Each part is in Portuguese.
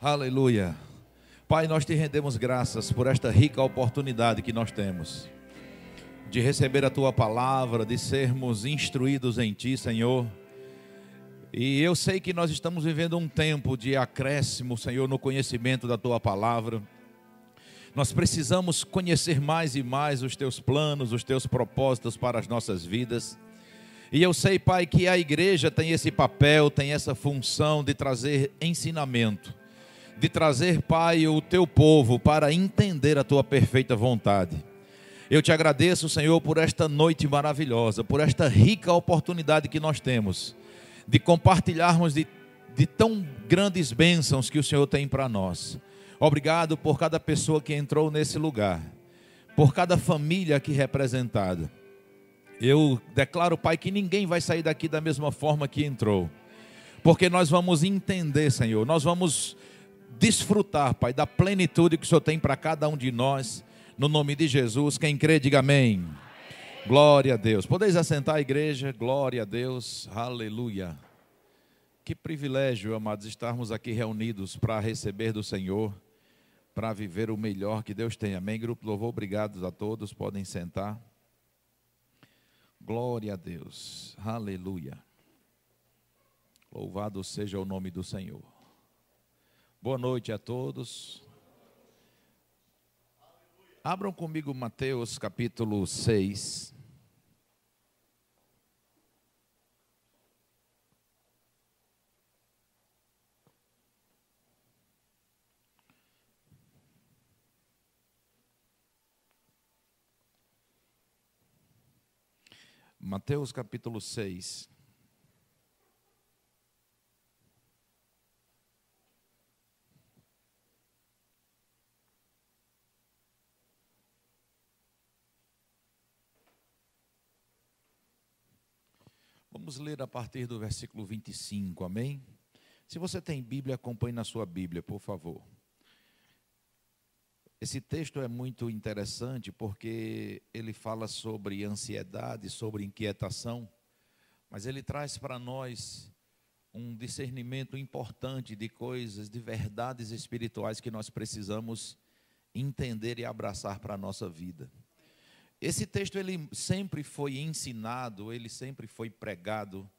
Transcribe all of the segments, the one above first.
Aleluia. Pai, nós te rendemos graças por esta rica oportunidade que nós temos de receber a tua palavra, de sermos instruídos em ti, Senhor. E eu sei que nós estamos vivendo um tempo de acréscimo, Senhor, no conhecimento da tua palavra. Nós precisamos conhecer mais e mais os teus planos, os teus propósitos para as nossas vidas. E eu sei, Pai, que a igreja tem esse papel, tem essa função de trazer ensinamento, de trazer, Pai, o teu povo para entender a tua perfeita vontade. Eu te agradeço, Senhor, por esta noite maravilhosa, por esta rica oportunidade que nós temos de compartilharmos de tão grandes bênçãos que o Senhor tem para nós. Obrigado por cada pessoa que entrou nesse lugar, por cada família aqui representada. Eu declaro, Pai, que ninguém vai sair daqui da mesma forma que entrou, porque nós vamos entender, Senhor, nós vamos desfrutar, Pai, da plenitude que o Senhor tem para cada um de nós, no nome de Jesus. Quem crê, diga amém. Glória a Deus. Podeis assentar, a igreja. Glória a Deus. Aleluia. Que privilégio, amados, estarmos aqui reunidos para receber do Senhor, para viver o melhor que Deus tem. Amém. Grupo Louvor, obrigado a todos. Podem sentar. Glória a Deus. Aleluia. Louvado seja o nome do Senhor. Boa noite a todos. Abram comigo Mateus capítulo 6. Mateus capítulo 6. Vamos ler a partir do versículo 25, amém? Se você tem Bíblia, acompanhe na sua Bíblia, por favor. Esse texto é muito interessante porque ele fala sobre ansiedade, sobre inquietação, mas ele traz para nós um discernimento importante de coisas, de verdades espirituais que nós precisamos entender e abraçar para a nossa vida. Esse texto ele sempre foi ensinado, ele sempre foi pregado,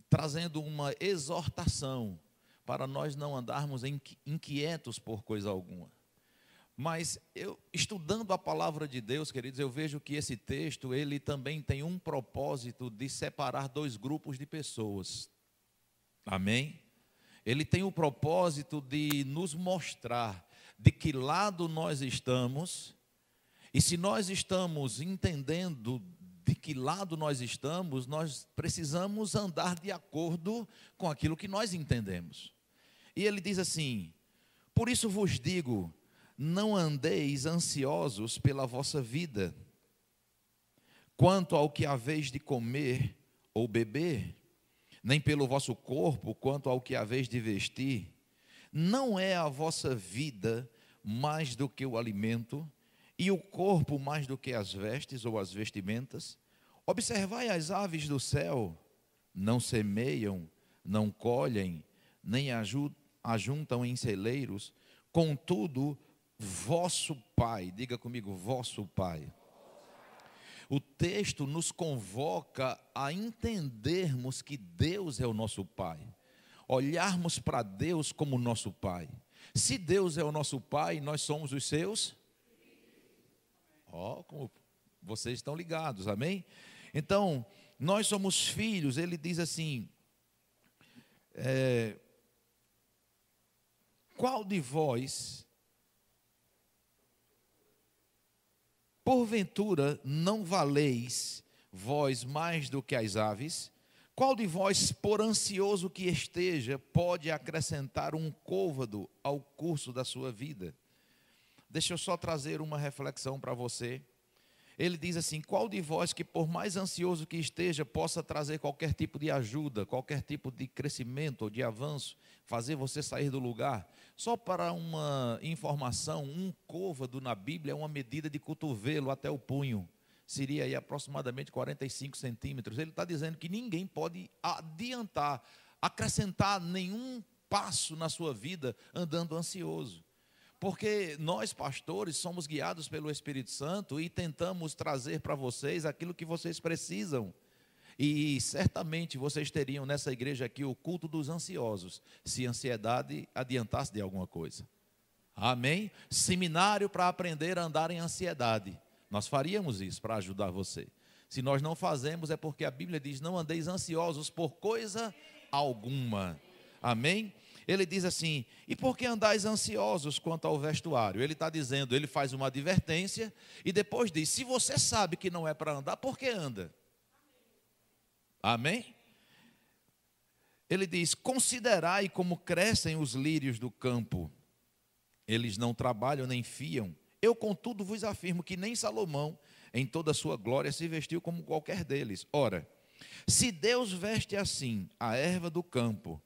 trazendo uma exortação para nós não andarmos inquietos por coisa alguma. Mas estudando a palavra de Deus, queridos, eu vejo que esse texto ele também tem um propósito de separar dois grupos de pessoas. Amém? Ele tem o propósito de nos mostrar de que lado nós estamos. E se nós estamos entendendo de que lado nós estamos, nós precisamos andar de acordo com aquilo que nós entendemos. E ele diz assim: por isso vos digo, não andeis ansiosos pela vossa vida, quanto ao que haveis de comer ou beber, nem pelo vosso corpo, quanto ao que haveis de vestir. Não é a vossa vida mais do que o alimento, e o corpo mais do que as vestes ou as vestimentas? Observai as aves do céu, não semeiam, não colhem, nem ajuntam em celeiros, contudo, vosso Pai, diga comigo, vosso Pai. O texto nos convoca a entendermos que Deus é o nosso Pai, olharmos para Deus como nosso Pai. Se Deus é o nosso Pai, nós somos os seus. Como vocês estão ligados, amém? Então, nós somos filhos. Ele diz assim: qual de vós, porventura, não valeis vós mais do que as aves? Qual de vós, por ansioso que esteja, pode acrescentar um côvado ao curso da sua vida? Deixa eu só trazer uma reflexão para você. Ele diz assim: qual de vós que por mais ansioso que esteja, possa trazer qualquer tipo de ajuda, qualquer tipo de crescimento ou de avanço, fazer você sair do lugar? Só para uma informação, um côvado na Bíblia é uma medida de cotovelo até o punho. Seria aí aproximadamente 45 centímetros. Ele está dizendo que ninguém pode adiantar, acrescentar nenhum passo na sua vida andando ansioso. Porque nós, pastores, somos guiados pelo Espírito Santo e tentamos trazer para vocês aquilo que vocês precisam. E certamente vocês teriam nessa igreja aqui o culto dos ansiosos, se a ansiedade adiantasse de alguma coisa. Amém? Seminário para aprender a andar em ansiedade. Nós faríamos isso para ajudar você. Se nós não fazemos, é porque a Bíblia diz: não andeis ansiosos por coisa alguma. Amém? Ele diz assim: e por que andais ansiosos quanto ao vestuário? Ele está dizendo, ele faz uma advertência e depois diz: se você sabe que não é para andar, por que anda? Amém? Ele diz: considerai como crescem os lírios do campo. Eles não trabalham nem fiam. Eu, contudo, vos afirmo que nem Salomão, em toda a sua glória, se vestiu como qualquer deles. Ora, se Deus veste assim a erva do campo,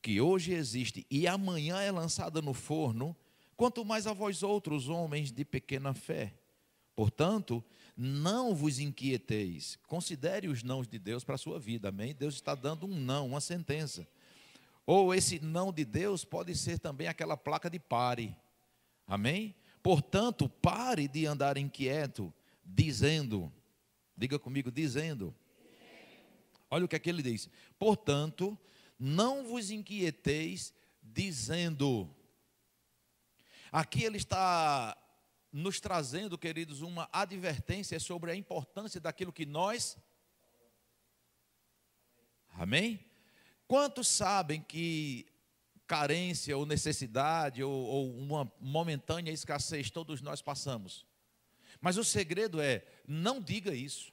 que hoje existe e amanhã é lançada no forno, quanto mais a vós outros, homens de pequena fé. Portanto, não vos inquieteis. Considere os nãos de Deus para a sua vida, amém? Deus está dando um não, uma sentença. Ou esse não de Deus pode ser também aquela placa de pare, amém? Portanto, pare de andar inquieto, dizendo, diga comigo, dizendo. Olha o que é que ele diz: portanto, não vos inquieteis dizendo. Aqui ele está nos trazendo, queridos, uma advertência sobre a importância daquilo que nós... Amém? Quantos sabem que carência ou necessidade ou uma momentânea escassez todos nós passamos? Mas o segredo é, não diga isso.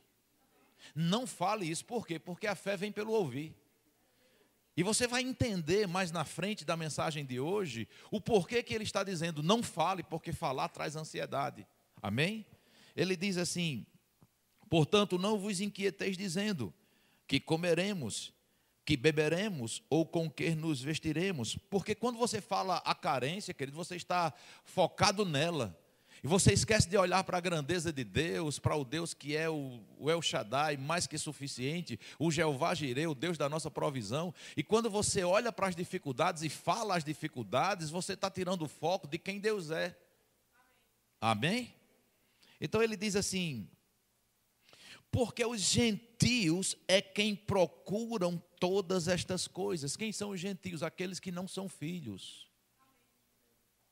Não fale isso. Por quê? Porque a fé vem pelo ouvir. E você vai entender mais na frente da mensagem de hoje o porquê que ele está dizendo não fale, porque falar traz ansiedade. Amém? Ele diz assim: portanto, não vos inquieteis dizendo que comeremos, que beberemos ou com que nos vestiremos. Porque quando você fala a carência, querido, você está focado nela. E você esquece de olhar para a grandeza de Deus, para o Deus que é o El Shaddai, mais que suficiente, o Jeová Jireh, o Deus da nossa provisão. E quando você olha para as dificuldades e fala as dificuldades, você está tirando o foco de quem Deus é. Amém? Então ele diz assim: porque os gentios é quem procuram todas estas coisas. Quem são os gentios? Aqueles que não são filhos.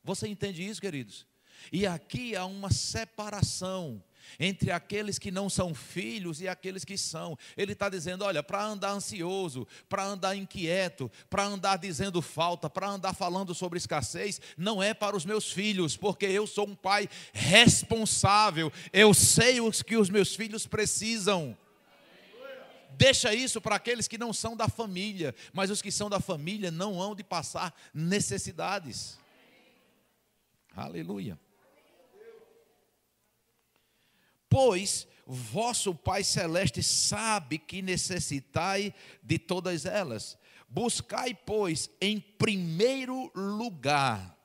Você entende isso, queridos? E aqui há uma separação entre aqueles que não são filhos e aqueles que são. Ele está dizendo, olha, para andar ansioso, para andar inquieto, para andar dizendo falta, para andar falando sobre escassez, não é para os meus filhos, porque eu sou um pai responsável, eu sei o que os meus filhos precisam. Deixa isso para aqueles que não são da família, mas os que são da família não hão de passar necessidades. Aleluia. Pois vosso Pai Celeste sabe que necessitai de todas elas. Buscai, pois, em primeiro lugar.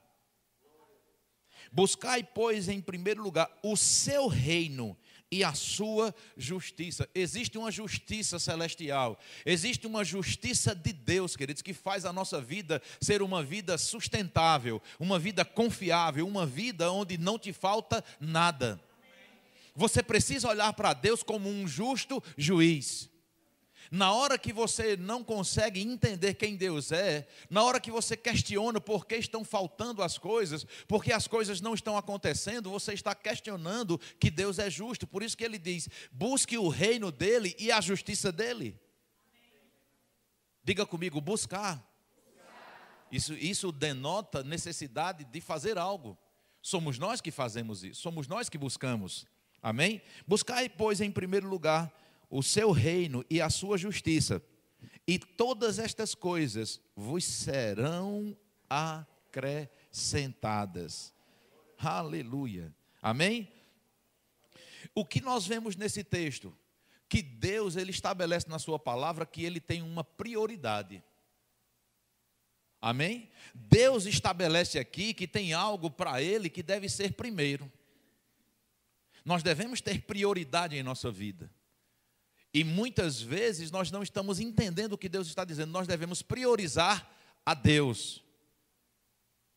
Buscai, pois, em primeiro lugar o seu reino e a sua justiça. Existe uma justiça celestial, existe uma justiça de Deus, queridos, que faz a nossa vida ser uma vida sustentável, uma vida confiável, uma vida onde não te falta nada. Você precisa olhar para Deus como um justo juiz. Na hora que você não consegue entender quem Deus é, na hora que você questiona por que estão faltando as coisas, porque as coisas não estão acontecendo, você está questionando que Deus é justo. Por isso que ele diz, busque o reino dele e a justiça dele. Diga comigo, buscar. Isso denota necessidade de fazer algo. Somos nós que fazemos isso, somos nós que buscamos. Amém? Buscai, pois, em primeiro lugar o seu reino e a sua justiça, e todas estas coisas vos serão acrescentadas. Aleluia. Amém? O que nós vemos nesse texto? Que Deus, ele estabelece na sua palavra que ele tem uma prioridade. Amém? Deus estabelece aqui que tem algo para ele que deve ser primeiro. Nós devemos ter prioridade em nossa vida. E muitas vezes nós não estamos entendendo o que Deus está dizendo. Nós devemos priorizar a Deus.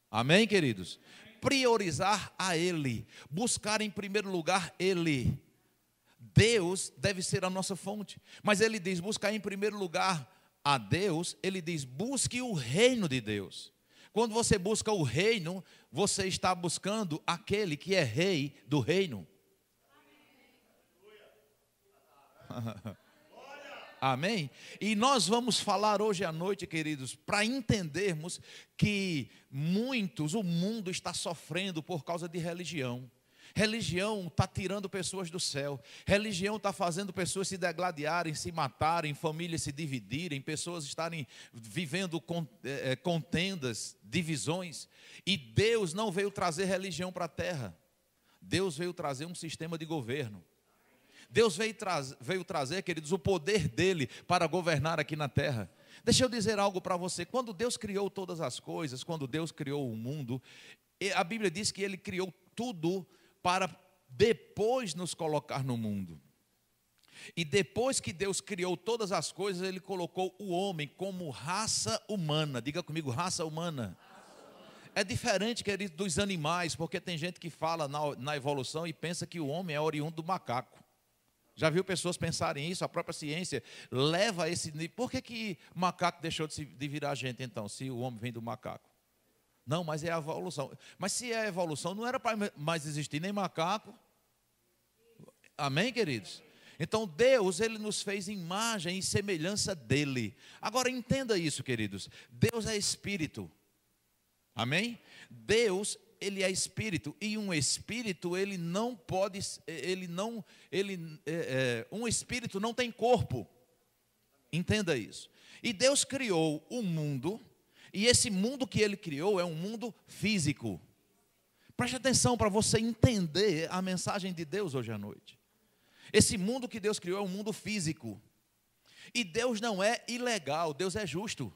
Amém, queridos? Priorizar a Ele, buscar em primeiro lugar Ele. Deus deve ser a nossa fonte, mas Ele diz buscar em primeiro lugar a Deus. Ele diz busque o reino de Deus. Quando você busca o reino, você está buscando aquele que é rei do reino. Amém? E nós vamos falar hoje à noite, queridos, para entendermos que o mundo está sofrendo por causa de religião. Religião está tirando pessoas do céu. Religião está fazendo pessoas se degladiarem, se matarem, famílias se dividirem, pessoas estarem vivendo contendas, divisões. E Deus não veio trazer religião para a terra. Deus veio trazer um sistema de governo. Deus veio trazer, queridos, o poder dele para governar aqui na terra. Deixa eu dizer algo para você. Quando Deus criou todas as coisas, quando Deus criou o mundo, a Bíblia diz que ele criou tudo para depois nos colocar no mundo. E depois que Deus criou todas as coisas, ele colocou o homem como raça humana. Diga comigo, raça humana. É diferente, querido, dos animais, porque tem gente que fala na evolução e pensa que o homem é oriundo do macaco. Já viu pessoas pensarem isso? A própria ciência leva a esse nível. Por que macaco deixou de virar gente então, se o homem vem do macaco? Não, mas é a evolução. Mas se é a evolução, não era para mais existir nem macaco. Amém, queridos? Então Deus, ele nos fez imagem e semelhança dele. Agora entenda isso, queridos. Deus é espírito. Amém? Deus, ele é espírito, e um espírito, ele não pode, um espírito não tem corpo. Entenda isso. E Deus criou o mundo, e esse mundo que ele criou é um mundo físico. Preste atenção para você entender a mensagem de Deus hoje à noite. Esse mundo que Deus criou é um mundo físico. E Deus não é ilegal, Deus é justo.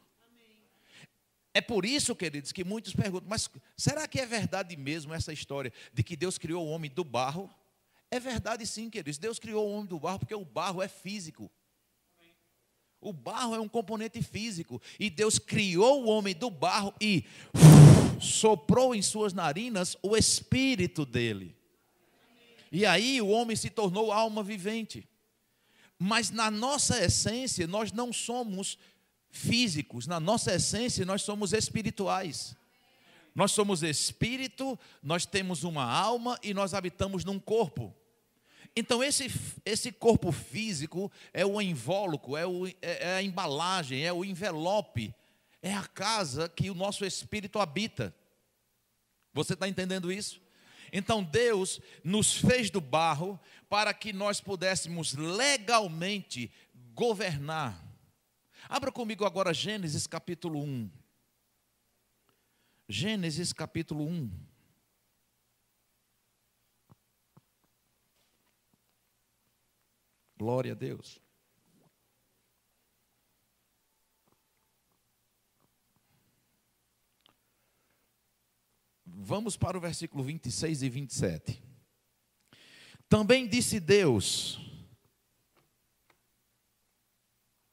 É por isso, queridos, que muitos perguntam, mas será que é verdade mesmo essa história de que Deus criou o homem do barro? É verdade sim, queridos. Deus criou o homem do barro porque o barro é físico. O barro é um componente físico. E Deus criou o homem do barro e soprou em suas narinas o espírito dele. E aí o homem se tornou alma vivente. Mas na nossa essência, nós não somos físicos, na nossa essência nós somos espirituais. Nós somos espírito, nós temos uma alma e nós habitamos num corpo. Então esse corpo físico é o invólucro, é a embalagem, é o envelope, é a casa que o nosso espírito habita. Você está entendendo isso? Então Deus nos fez do barro para que nós pudéssemos legalmente governar. Abra comigo agora Gênesis capítulo 1. Gênesis capítulo 1. Glória a Deus. Vamos para o versículo 26 e 27. Também disse Deus.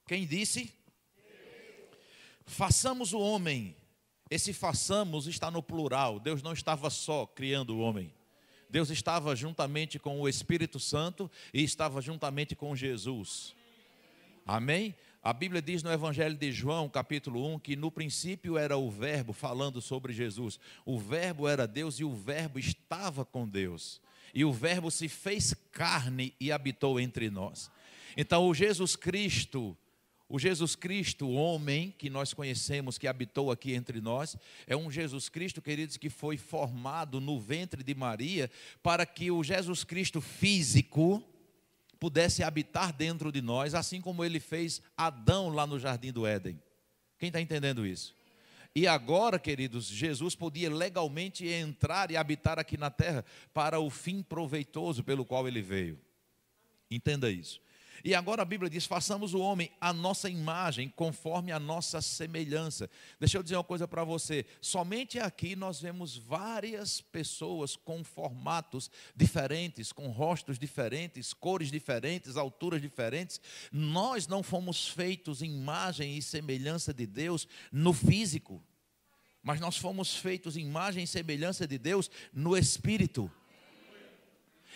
Quem disse? Façamos o homem. Esse façamos está no plural. Deus não estava só criando o homem. Deus estava juntamente com o Espírito Santo e estava juntamente com Jesus. Amém? A Bíblia diz no Evangelho de João, capítulo 1, que no princípio era o Verbo, falando sobre Jesus. O Verbo era Deus e o Verbo estava com Deus. E o Verbo se fez carne e habitou entre nós. Então o Jesus Cristo, o homem que nós conhecemos, que habitou aqui entre nós, é um Jesus Cristo, queridos, que foi formado no ventre de Maria, para que o Jesus Cristo físico pudesse habitar dentro de nós, assim como ele fez Adão lá no Jardim do Éden. Quem está entendendo isso? E agora, queridos, Jesus podia legalmente entrar e habitar aqui na terra para o fim proveitoso pelo qual ele veio. Entenda isso. E agora a Bíblia diz, façamos o homem à nossa imagem, conforme a nossa semelhança. Deixa eu dizer uma coisa para você, somente aqui nós vemos várias pessoas com formatos diferentes, com rostos diferentes, cores diferentes, alturas diferentes. Nós não fomos feitos em imagem e semelhança de Deus no físico, mas nós fomos feitos em imagem e semelhança de Deus no espírito.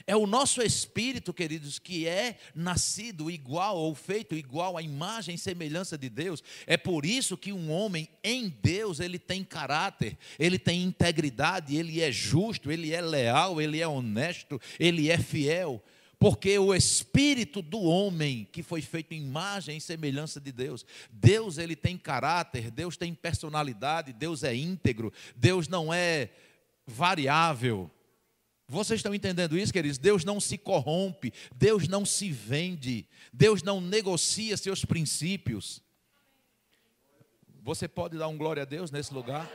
É o nosso espírito, queridos, que é nascido igual ou feito igual à imagem e semelhança de Deus. É por isso que um homem em Deus, ele tem caráter, ele tem integridade, ele é justo, ele é leal, ele é honesto, ele é fiel. Porque o espírito do homem que foi feito em imagem e semelhança de Deus, Deus ele tem caráter, Deus tem personalidade, Deus é íntegro, Deus não é variável. Vocês estão entendendo isso, queridos? Deus não se corrompe, Deus não se vende, Deus não negocia seus princípios. Você pode dar um glória a Deus nesse lugar?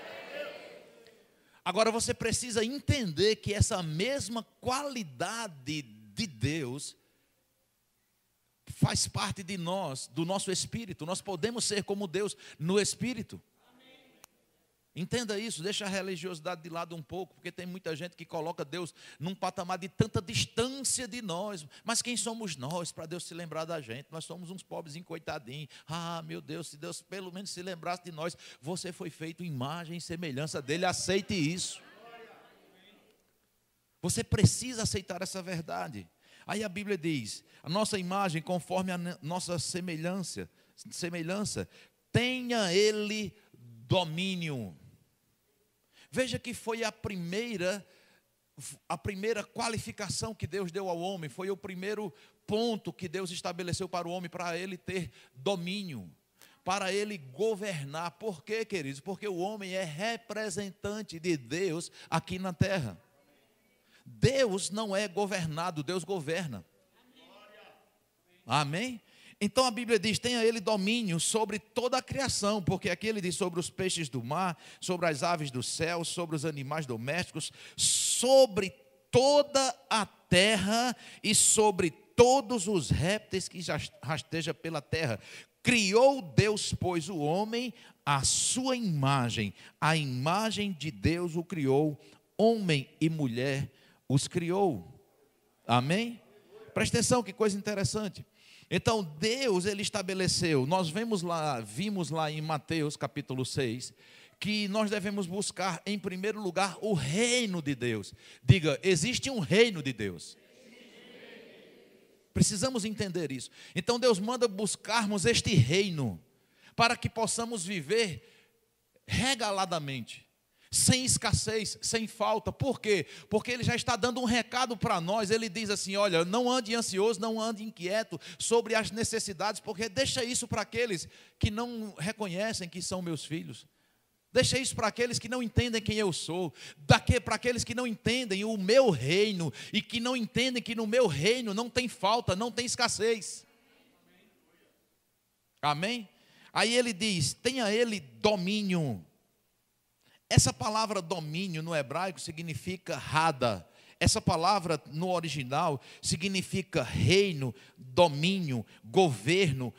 Agora você precisa entender que essa mesma qualidade de Deus faz parte de nós, do nosso espírito. Nós podemos ser como Deus no espírito. Entenda isso, deixa a religiosidade de lado um pouco, porque tem muita gente que coloca Deus num patamar de tanta distância de nós. Mas quem somos nós para Deus se lembrar da gente? Nós somos uns pobrezinhos coitadinhos. Ah, meu Deus, se Deus pelo menos se lembrasse de nós. Você foi feito imagem e semelhança dele, aceite isso. Você precisa aceitar essa verdade. Aí a Bíblia diz, a nossa imagem conforme a nossa semelhança, tenha ele domínio. Veja que foi a primeira qualificação que Deus deu ao homem, foi o primeiro ponto que Deus estabeleceu para o homem, para ele ter domínio, para ele governar. Por quê, queridos? Porque o homem é representante de Deus aqui na terra. Deus não é governado, Deus governa. Amém? Então a Bíblia diz, tenha ele domínio sobre toda a criação, porque aqui ele diz sobre os peixes do mar, sobre as aves do céu, sobre os animais domésticos, sobre toda a terra e sobre todos os répteis que já rastejam pela terra. Criou Deus, pois, o homem à sua imagem, a imagem de Deus o criou, homem e mulher os criou. Amém? Presta atenção, que coisa interessante. Então Deus ele estabeleceu, nós vimos lá em Mateus capítulo 6, que nós devemos buscar em primeiro lugar o reino de Deus. Diga, existe um reino de Deus. Precisamos entender isso. Então Deus manda buscarmos este reino, para que possamos viver regaladamente, sem escassez, sem falta. Por quê? Porque ele já está dando um recado para nós. Ele diz assim, olha, não ande ansioso, não ande inquieto sobre as necessidades, porque deixa isso para aqueles que não reconhecem que são meus filhos. Deixa isso para aqueles que não entendem quem eu sou, para aqueles que não entendem o meu reino, e que não entendem que no meu reino não tem falta, não tem escassez. Amém? Aí ele diz, tenha ele domínio. Essa palavra domínio no hebraico significa rada. Essa palavra no original significa reino, domínio, governo,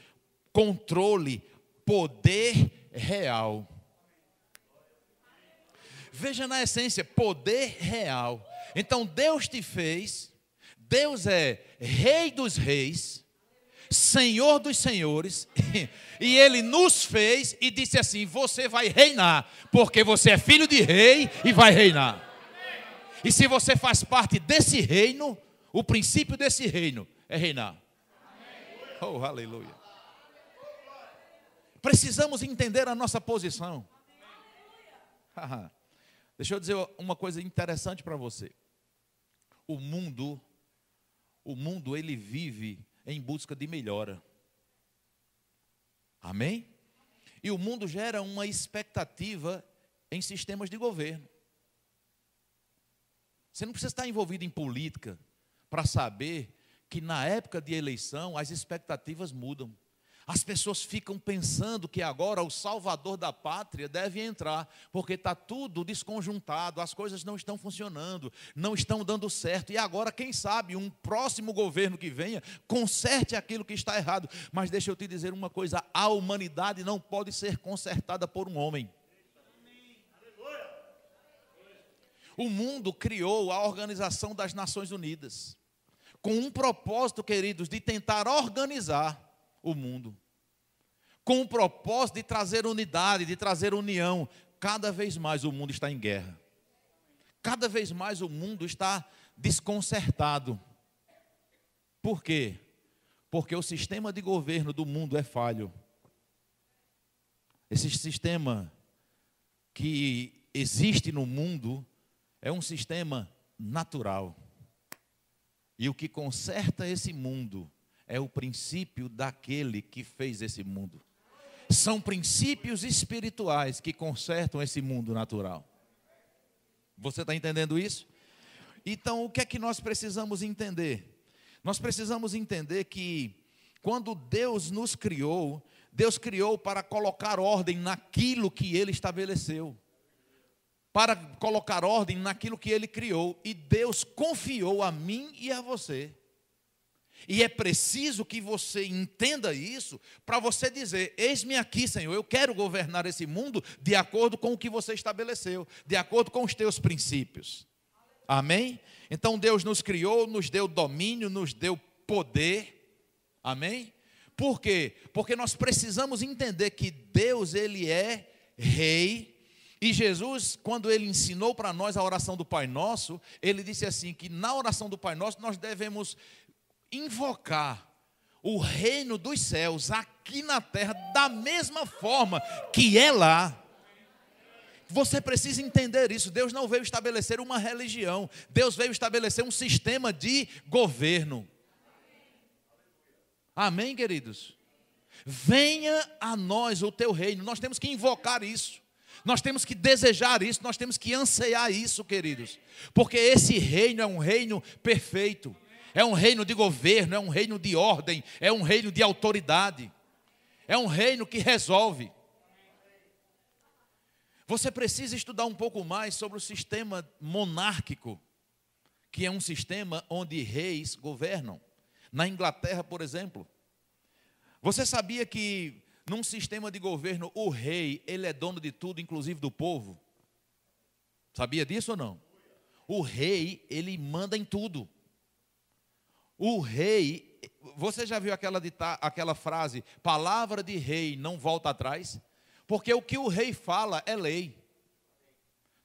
controle, poder real. Veja na essência, poder real. Então Deus te fez, Deus é Rei dos reis, Senhor dos senhores, e Ele nos fez e disse assim, você vai reinar, porque você é filho de rei e vai reinar. E se você faz parte desse reino, o princípio desse reino é reinar. Oh, aleluia. Precisamos entender a nossa posição. Deixa eu dizer uma coisa interessante para você. O mundo ele vive em busca de melhora. Amém? E o mundo gera uma expectativa em sistemas de governo. Você não precisa estar envolvido em política para saber que na época de eleição as expectativas mudam. As pessoas ficam pensando que agora o salvador da pátria deve entrar, porque está tudo desconjuntado, as coisas não estão funcionando, não estão dando certo. E agora, quem sabe, um próximo governo que venha, conserte aquilo que está errado. Mas deixa eu te dizer uma coisa, a humanidade não pode ser consertada por um homem. O mundo criou a Organização das Nações Unidas, com um propósito, queridos, de tentar organizar o mundo, com o propósito de trazer unidade, de trazer união. Cada vez mais o mundo está em guerra. Cada vez mais o mundo está desconcertado. Por quê? Porque o sistema de governo do mundo é falho. Esse sistema que existe no mundo é um sistema natural. E o que conserta esse mundo é o princípio daquele que fez esse mundo. São princípios espirituais que consertam esse mundo natural. Você está entendendo isso? Então, o que é que nós precisamos entender? Nós precisamos entender que quando Deus nos criou, Deus criou para colocar ordem naquilo que Ele estabeleceu, para colocar ordem naquilo que Ele criou, e Deus confiou a mim e a você. E é preciso que você entenda isso, para você dizer, eis-me aqui, Senhor, eu quero governar esse mundo de acordo com o que você estabeleceu, de acordo com os teus princípios. Amém? Então Deus nos criou, nos deu domínio, nos deu poder. Amém? Por quê? Porque nós precisamos entender que Deus, Ele é Rei. E Jesus, quando Ele ensinou para nós a oração do Pai Nosso, Ele disse assim, que na oração do Pai Nosso nós devemos invocar o reino dos céus aqui na terra da mesma forma que é lá. Você precisa entender isso. Deus não veio estabelecer uma religião, Deus veio estabelecer um sistema de governo. Amém, queridos? Venha a nós o teu reino. Nós temos que invocar isso, nós temos que desejar isso, nós temos que anseiar isso, queridos, porque esse reino é um reino perfeito. É um reino de governo, é um reino de ordem, é um reino de autoridade, é um reino que resolve. Você precisa estudar um pouco mais sobre o sistema monárquico, que é um sistema onde reis governam. Na Inglaterra, por exemplo, você sabia que num sistema de governo o rei, ele é dono de tudo, inclusive do povo? Sabia disso ou não? O rei, ele manda em tudo. O rei, você já viu aquela frase, palavra de rei não volta atrás? Porque o que o rei fala é lei.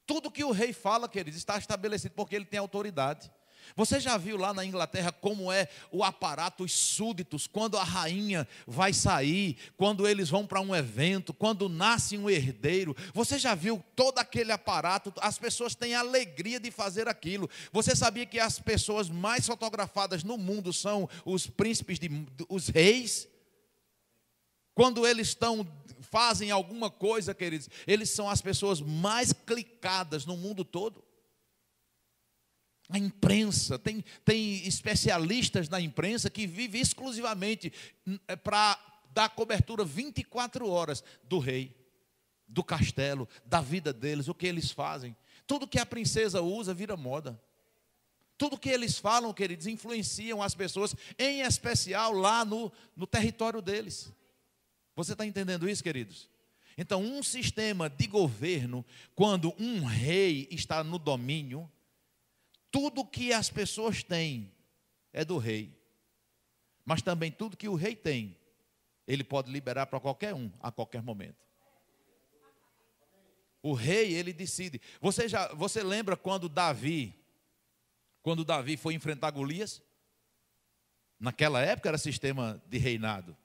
Tudo que o rei fala, queridos, está estabelecido porque ele tem autoridade. Você já viu lá na Inglaterra como é o aparato, os súditos, quando a rainha vai sair, quando eles vão para um evento, quando nasce um herdeiro? Você já viu todo aquele aparato? As pessoas têm alegria de fazer aquilo. Você sabia que as pessoas mais fotografadas no mundo são os príncipes, os reis? Quando eles fazem alguma coisa, queridos, eles são as pessoas mais clicadas no mundo todo. A imprensa, tem especialistas na imprensa que vivem exclusivamente para dar cobertura 24 horas do rei, do castelo, da vida deles, o que eles fazem. Tudo que a princesa usa vira moda. Tudo que eles falam, queridos, influenciam as pessoas, em especial lá no território deles. Você está entendendo isso, queridos? Então, um sistema de governo, quando um rei está no domínio, tudo que as pessoas têm é do rei. Mas também tudo que o rei tem, ele pode liberar para qualquer um, a qualquer momento. O rei, ele decide. Você lembra quando Davi foi enfrentar Golias? Naquela época era sistema de reinado.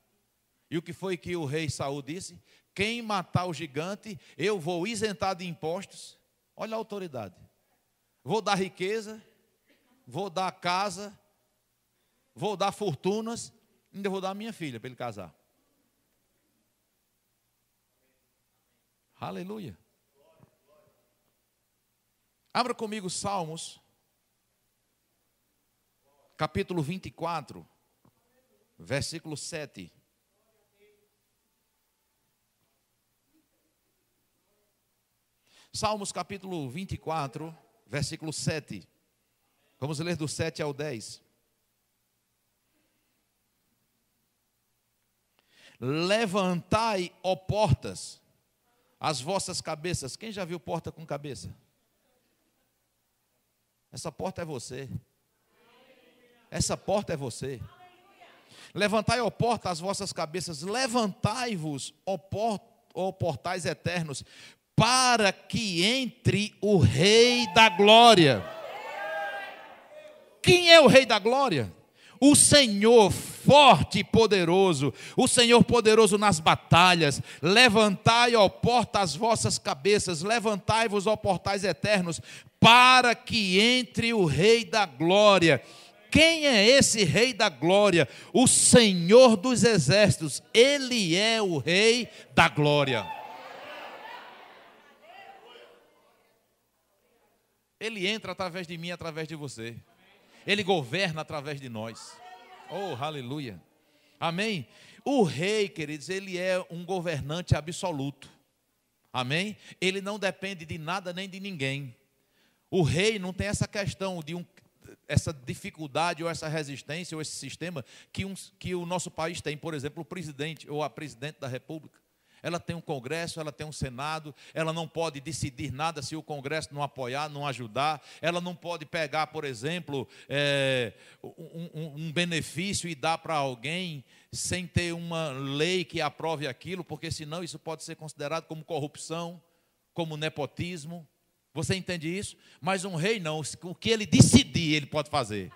E o que foi que o rei Saul disse? Quem matar o gigante, eu vou isentar de impostos. Olha a autoridade. Vou dar riqueza, vou dar casa, vou dar fortunas, ainda vou dar a minha filha para ele casar. Aleluia. Abra comigo Salmos, capítulo 24, versículo 7. Salmos capítulo 24, versículo 7. Vamos ler do 7 ao 10. Levantai, ó portas, as vossas cabeças. Quem já viu porta com cabeça? Essa porta é você. Essa porta é você. Levantai, ó porta, as vossas cabeças. Levantai-vos, ó portais eternos, para que entre o Rei da Glória. Quem é o Rei da Glória? O Senhor forte e poderoso, o Senhor poderoso nas batalhas. Levantai, ó porta, as vossas cabeças, levantai-vos, ó portais eternos, para que entre o Rei da Glória. Quem é esse Rei da Glória? O Senhor dos Exércitos, Ele é o Rei da Glória. Ele entra através de mim, através de você. Ele governa através de nós. Oh, aleluia. Amém? O rei, queridos, ele é um governante absoluto. Amém? Ele não depende de nada nem de ninguém. O rei não tem essa questão de essa dificuldade ou essa resistência ou esse sistema que o nosso país tem. Por exemplo, o presidente ou a presidente da República. Ela tem um Congresso, ela tem um Senado, ela não pode decidir nada se o Congresso não apoiar, não ajudar. Ela não pode pegar, por exemplo, um benefício e dar para alguém sem ter uma lei que aprove aquilo, porque senão isso pode ser considerado como corrupção, como nepotismo. Você entende isso? Mas um rei não, o que ele decidir, ele pode fazer.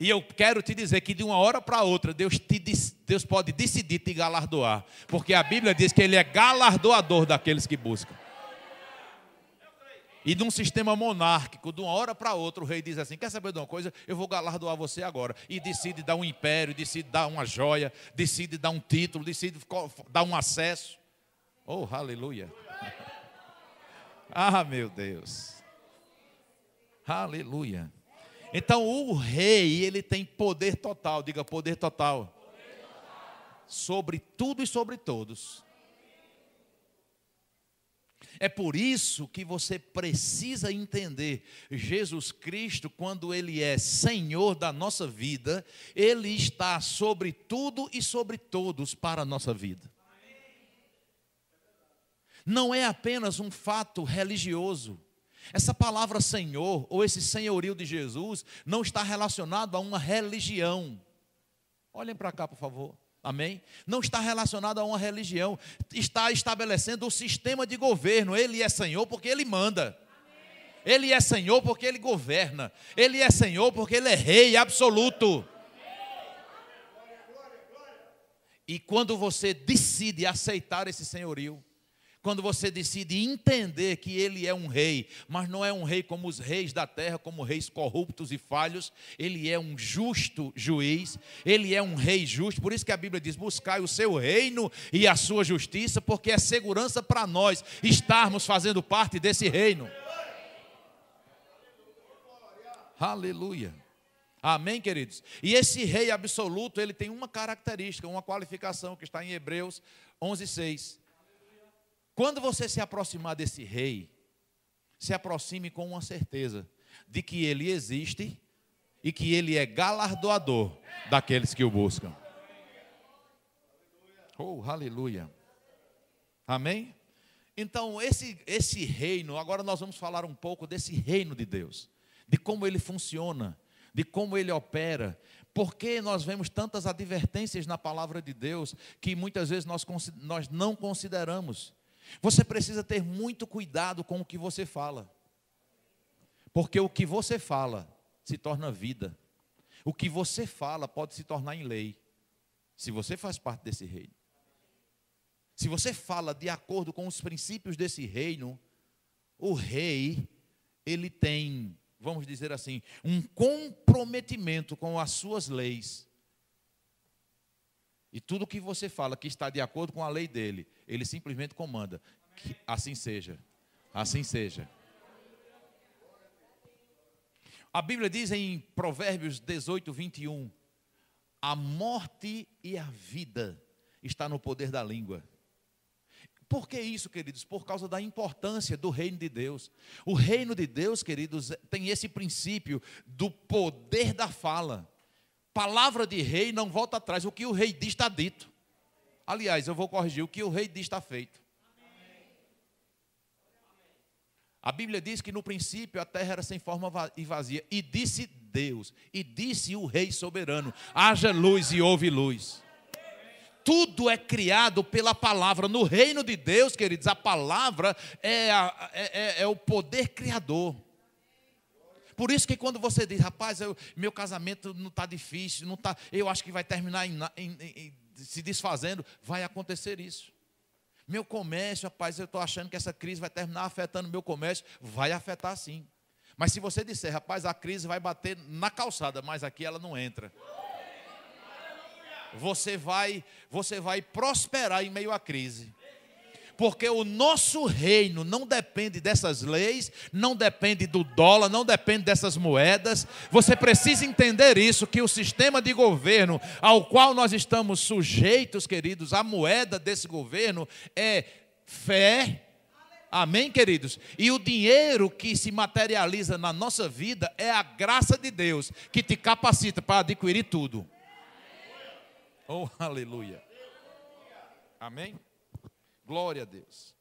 E eu quero te dizer que de uma hora para outra, Deus pode decidir te galardoar. Porque a Bíblia diz que Ele é galardoador daqueles que buscam. E num sistema monárquico, de uma hora para outra, o rei diz assim, quer saber de uma coisa? Eu vou galardoar você agora. E decide dar um império, decide dar uma joia, decide dar um título, decide dar um acesso. Oh, aleluia. Ah, meu Deus. Aleluia. Então o rei, ele tem poder total, diga poder total, sobre tudo e sobre todos. É por isso que você precisa entender, Jesus Cristo, quando Ele é Senhor da nossa vida, Ele está sobre tudo e sobre todos para a nossa vida. Não é apenas um fato religioso. Essa palavra Senhor, ou esse senhorio de Jesus, não está relacionado a uma religião. Olhem para cá, por favor. Amém? Não está relacionado a uma religião. Está estabelecendo o sistema de governo. Ele é Senhor porque Ele manda. Ele é Senhor porque Ele governa. Ele é Senhor porque Ele é Rei absoluto. E quando você decide aceitar esse senhorio, quando você decide entender que Ele é um rei, mas não é um rei como os reis da terra, como reis corruptos e falhos, Ele é um justo juiz, Ele é um rei justo, por isso que a Bíblia diz, buscai o seu reino e a sua justiça, porque é segurança para nós estarmos fazendo parte desse reino. Aleluia. Amém, queridos? E esse rei absoluto, ele tem uma característica, uma qualificação que está em Hebreus 11:6. Quando você se aproximar desse rei, se aproxime com uma certeza de que ele existe e que ele é galardoador daqueles que o buscam. Oh, aleluia. Amém? Então, esse reino, agora nós vamos falar um pouco desse reino de Deus, de como ele funciona, de como ele opera. Porque nós vemos tantas advertências na palavra de Deus que muitas vezes nós não consideramos. Você precisa ter muito cuidado com o que você fala. Porque o que você fala se torna vida. O que você fala pode se tornar em lei. Se você faz parte desse reino. Se você fala de acordo com os princípios desse reino, o rei, ele tem, vamos dizer assim, um comprometimento com as suas leis. E tudo que você fala que está de acordo com a lei dele, ele simplesmente comanda. Que assim seja. Assim seja. A Bíblia diz em Provérbios 18:21, a morte e a vida está no poder da língua. Por que isso, queridos? Por causa da importância do reino de Deus. O reino de Deus, queridos, tem esse princípio do poder da fala. Palavra de rei não volta atrás. O que o rei diz está dito. Aliás, eu vou corrigir. O que o rei diz está feito. A Bíblia diz que no princípio a terra era sem forma e vazia. E disse Deus, e disse o Rei soberano: haja luz e houve luz. Tudo é criado pela palavra. No reino de Deus, queridos, a palavra é o poder criador. Por isso que quando você diz, rapaz, meu casamento não está difícil, não tá, eu acho que vai terminar se desfazendo, vai acontecer isso. Meu comércio, rapaz, eu estou achando que essa crise vai terminar afetando meu comércio. Vai afetar sim. Mas se você disser, rapaz, a crise vai bater na calçada, mas aqui ela não entra. Você vai prosperar em meio à crise. Porque o nosso reino não depende dessas leis, não depende do dólar, não depende dessas moedas. Você precisa entender isso, que o sistema de governo ao qual nós estamos sujeitos, queridos, a moeda desse governo é fé. Amém, queridos? E o dinheiro que se materializa na nossa vida é a graça de Deus, que te capacita para adquirir tudo. Oh, aleluia. Amém? Glória a Deus.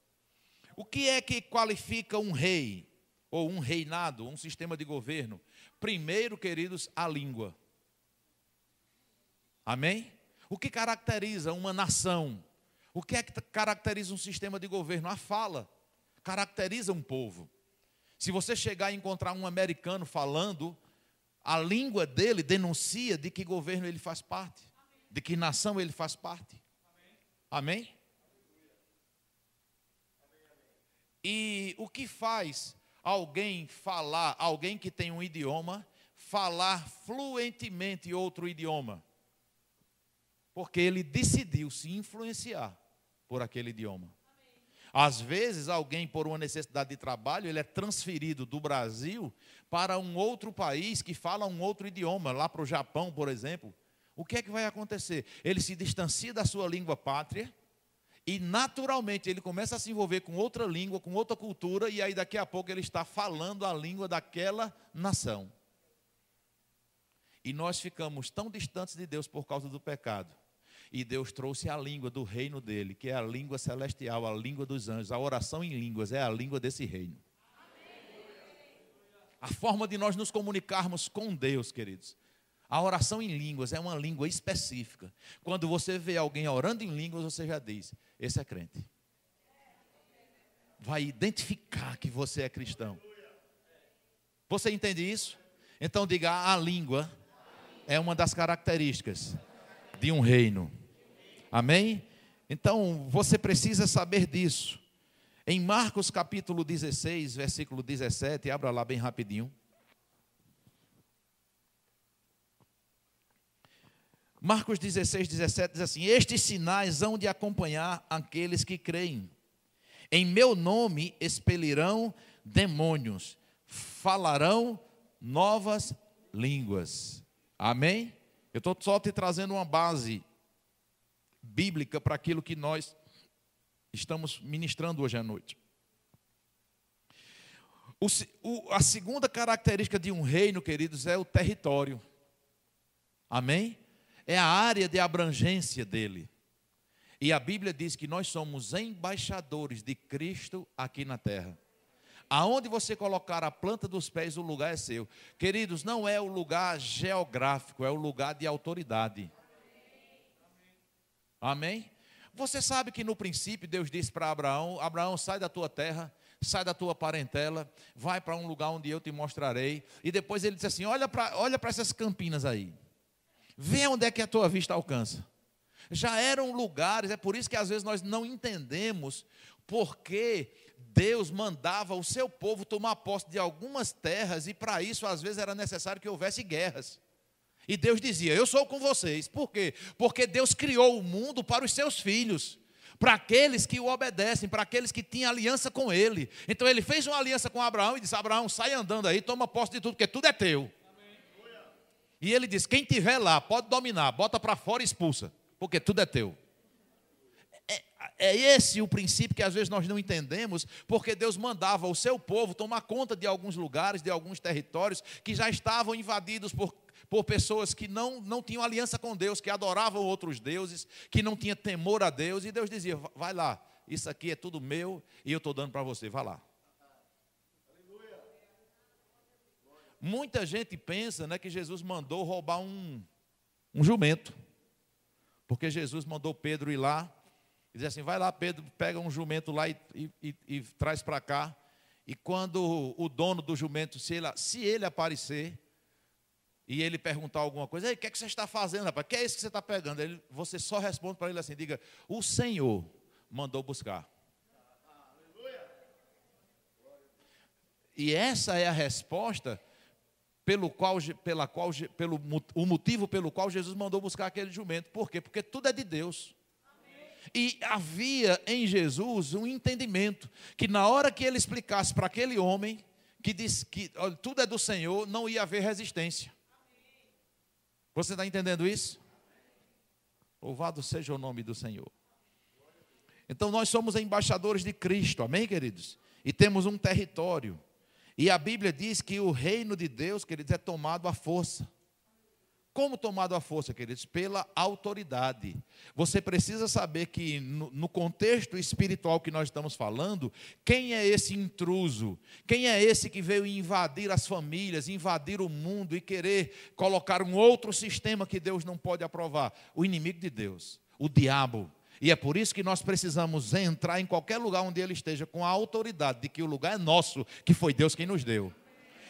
O que é que qualifica um rei, ou um reinado, um sistema de governo? Primeiro, queridos, a língua. Amém? O que caracteriza uma nação? O que é que caracteriza um sistema de governo? A fala. Caracteriza um povo. Se você chegar e encontrar um americano falando, a língua dele denuncia de que governo ele faz parte, de que nação ele faz parte. Amém? E o que faz alguém falar, alguém que tem um idioma, falar fluentemente outro idioma? Porque ele decidiu se influenciar por aquele idioma. Às vezes, alguém, por uma necessidade de trabalho, ele é transferido do Brasil para um outro país que fala um outro idioma, lá para o Japão, por exemplo. O que é que vai acontecer? Ele se distancia da sua língua pátria, e naturalmente ele começa a se envolver com outra língua, com outra cultura, e aí daqui a pouco ele está falando a língua daquela nação. E nós ficamos tão distantes de Deus por causa do pecado. E Deus trouxe a língua do reino dele, que é a língua celestial, a língua dos anjos. A oração em línguas é a língua desse reino. A forma de nós nos comunicarmos com Deus, queridos. A oração em línguas é uma língua específica. Quando você vê alguém orando em línguas, você já diz: esse é crente. Vai identificar que você é cristão. Você entende isso? Então diga: a língua é uma das características de um reino. Amém? Então você precisa saber disso. Em Marcos capítulo 16, versículo 17, abra lá bem rapidinho. Marcos 16, 17 diz assim: estes sinais hão de acompanhar aqueles que creem. Em meu nome expelirão demônios, falarão novas línguas. Amém? Eu estou só te trazendo uma base bíblica para aquilo que nós estamos ministrando hoje à noite. A segunda característica de um reino, queridos, é o território. Amém? É a área de abrangência dele. E a Bíblia diz que nós somos embaixadores de Cristo aqui na terra. Aonde você colocar a planta dos pés, o lugar é seu. Queridos, não é o lugar geográfico, é o lugar de autoridade. Amém? Você sabe que no princípio Deus disse para Abraão: Abraão, sai da tua terra, sai da tua parentela, vai para um lugar onde eu te mostrarei. E depois ele disse assim: olha para essas campinas aí. Vê onde é que a tua vista alcança. Já eram lugares, é por isso que às vezes nós não entendemos porque Deus mandava o seu povo tomar posse de algumas terras, e para isso às vezes era necessário que houvesse guerras. E Deus dizia: eu sou com vocês. Por quê? Porque Deus criou o mundo para os seus filhos, para aqueles que o obedecem, para aqueles que tinham aliança com Ele. Então Ele fez uma aliança com Abraão e disse: Abraão, sai andando aí, toma posse de tudo, porque tudo é teu. E ele diz: quem tiver lá pode dominar, bota para fora e expulsa, porque tudo é teu. É esse o princípio que às vezes nós não entendemos, porque Deus mandava o seu povo tomar conta de alguns lugares, de alguns territórios que já estavam invadidos por pessoas que não tinham aliança com Deus, que adoravam outros deuses, que não tinham temor a Deus, e Deus dizia: vai lá, isso aqui é tudo meu e eu estou dando para você, vai lá. Muita gente pensa, né, que Jesus mandou roubar um jumento, porque Jesus mandou Pedro ir lá e dizer assim: vai lá, Pedro, pega um jumento lá e traz para cá. E quando o dono do jumento, se ele aparecer e ele perguntar alguma coisa: ei, o que é que você está fazendo, rapaz? O que é isso que você está pegando? Você só responde para ele assim: diga, o Senhor mandou buscar. E essa é a resposta o motivo pelo qual Jesus mandou buscar aquele jumento. Por quê? Porque tudo é de Deus. E havia em Jesus um entendimento que na hora que ele explicasse para aquele homem que disse que olha, tudo é do Senhor, não ia haver resistência. Você está entendendo isso? Louvado seja o nome do Senhor. Então nós somos embaixadores de Cristo, amém, queridos? E temos um território. E a Bíblia diz que o reino de Deus, queridos, é tomado à força. Como tomado à força, queridos? Pela autoridade. Você precisa saber que no contexto espiritual que nós estamos falando, quem é esse intruso? Quem é esse que veio invadir as famílias, invadir o mundo e querer colocar um outro sistema que Deus não pode aprovar? O inimigo de Deus, o diabo. E é por isso que nós precisamos entrar em qualquer lugar onde ele esteja com a autoridade de que o lugar é nosso, que foi Deus quem nos deu.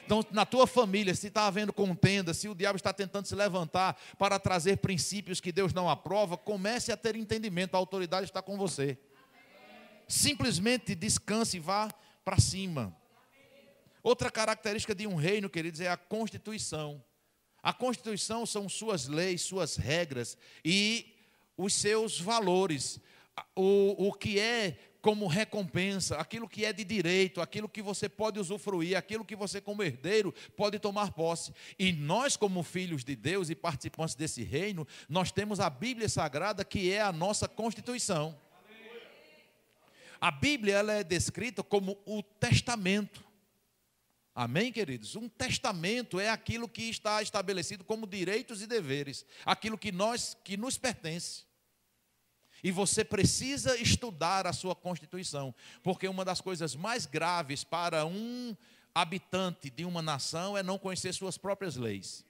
Então, na tua família, se está havendo contenda, se o diabo está tentando se levantar para trazer princípios que Deus não aprova, comece a ter entendimento, a autoridade está com você. Simplesmente descanse e vá para cima. Outra característica de um reino, queridos, é a constituição. A constituição são suas leis, suas regras e os seus valores, o que é como recompensa, aquilo que é de direito, aquilo que você pode usufruir, aquilo que você como herdeiro pode tomar posse. E nós como filhos de Deus e participantes desse reino, nós temos a Bíblia Sagrada, que é a nossa Constituição. A Bíblia ela é descrita como o testamento. Amém, queridos? Um testamento é aquilo que está estabelecido como direitos e deveres, aquilo que nos pertence. E você precisa estudar a sua Constituição, porque uma das coisas mais graves para um habitante de uma nação é não conhecer suas próprias leis.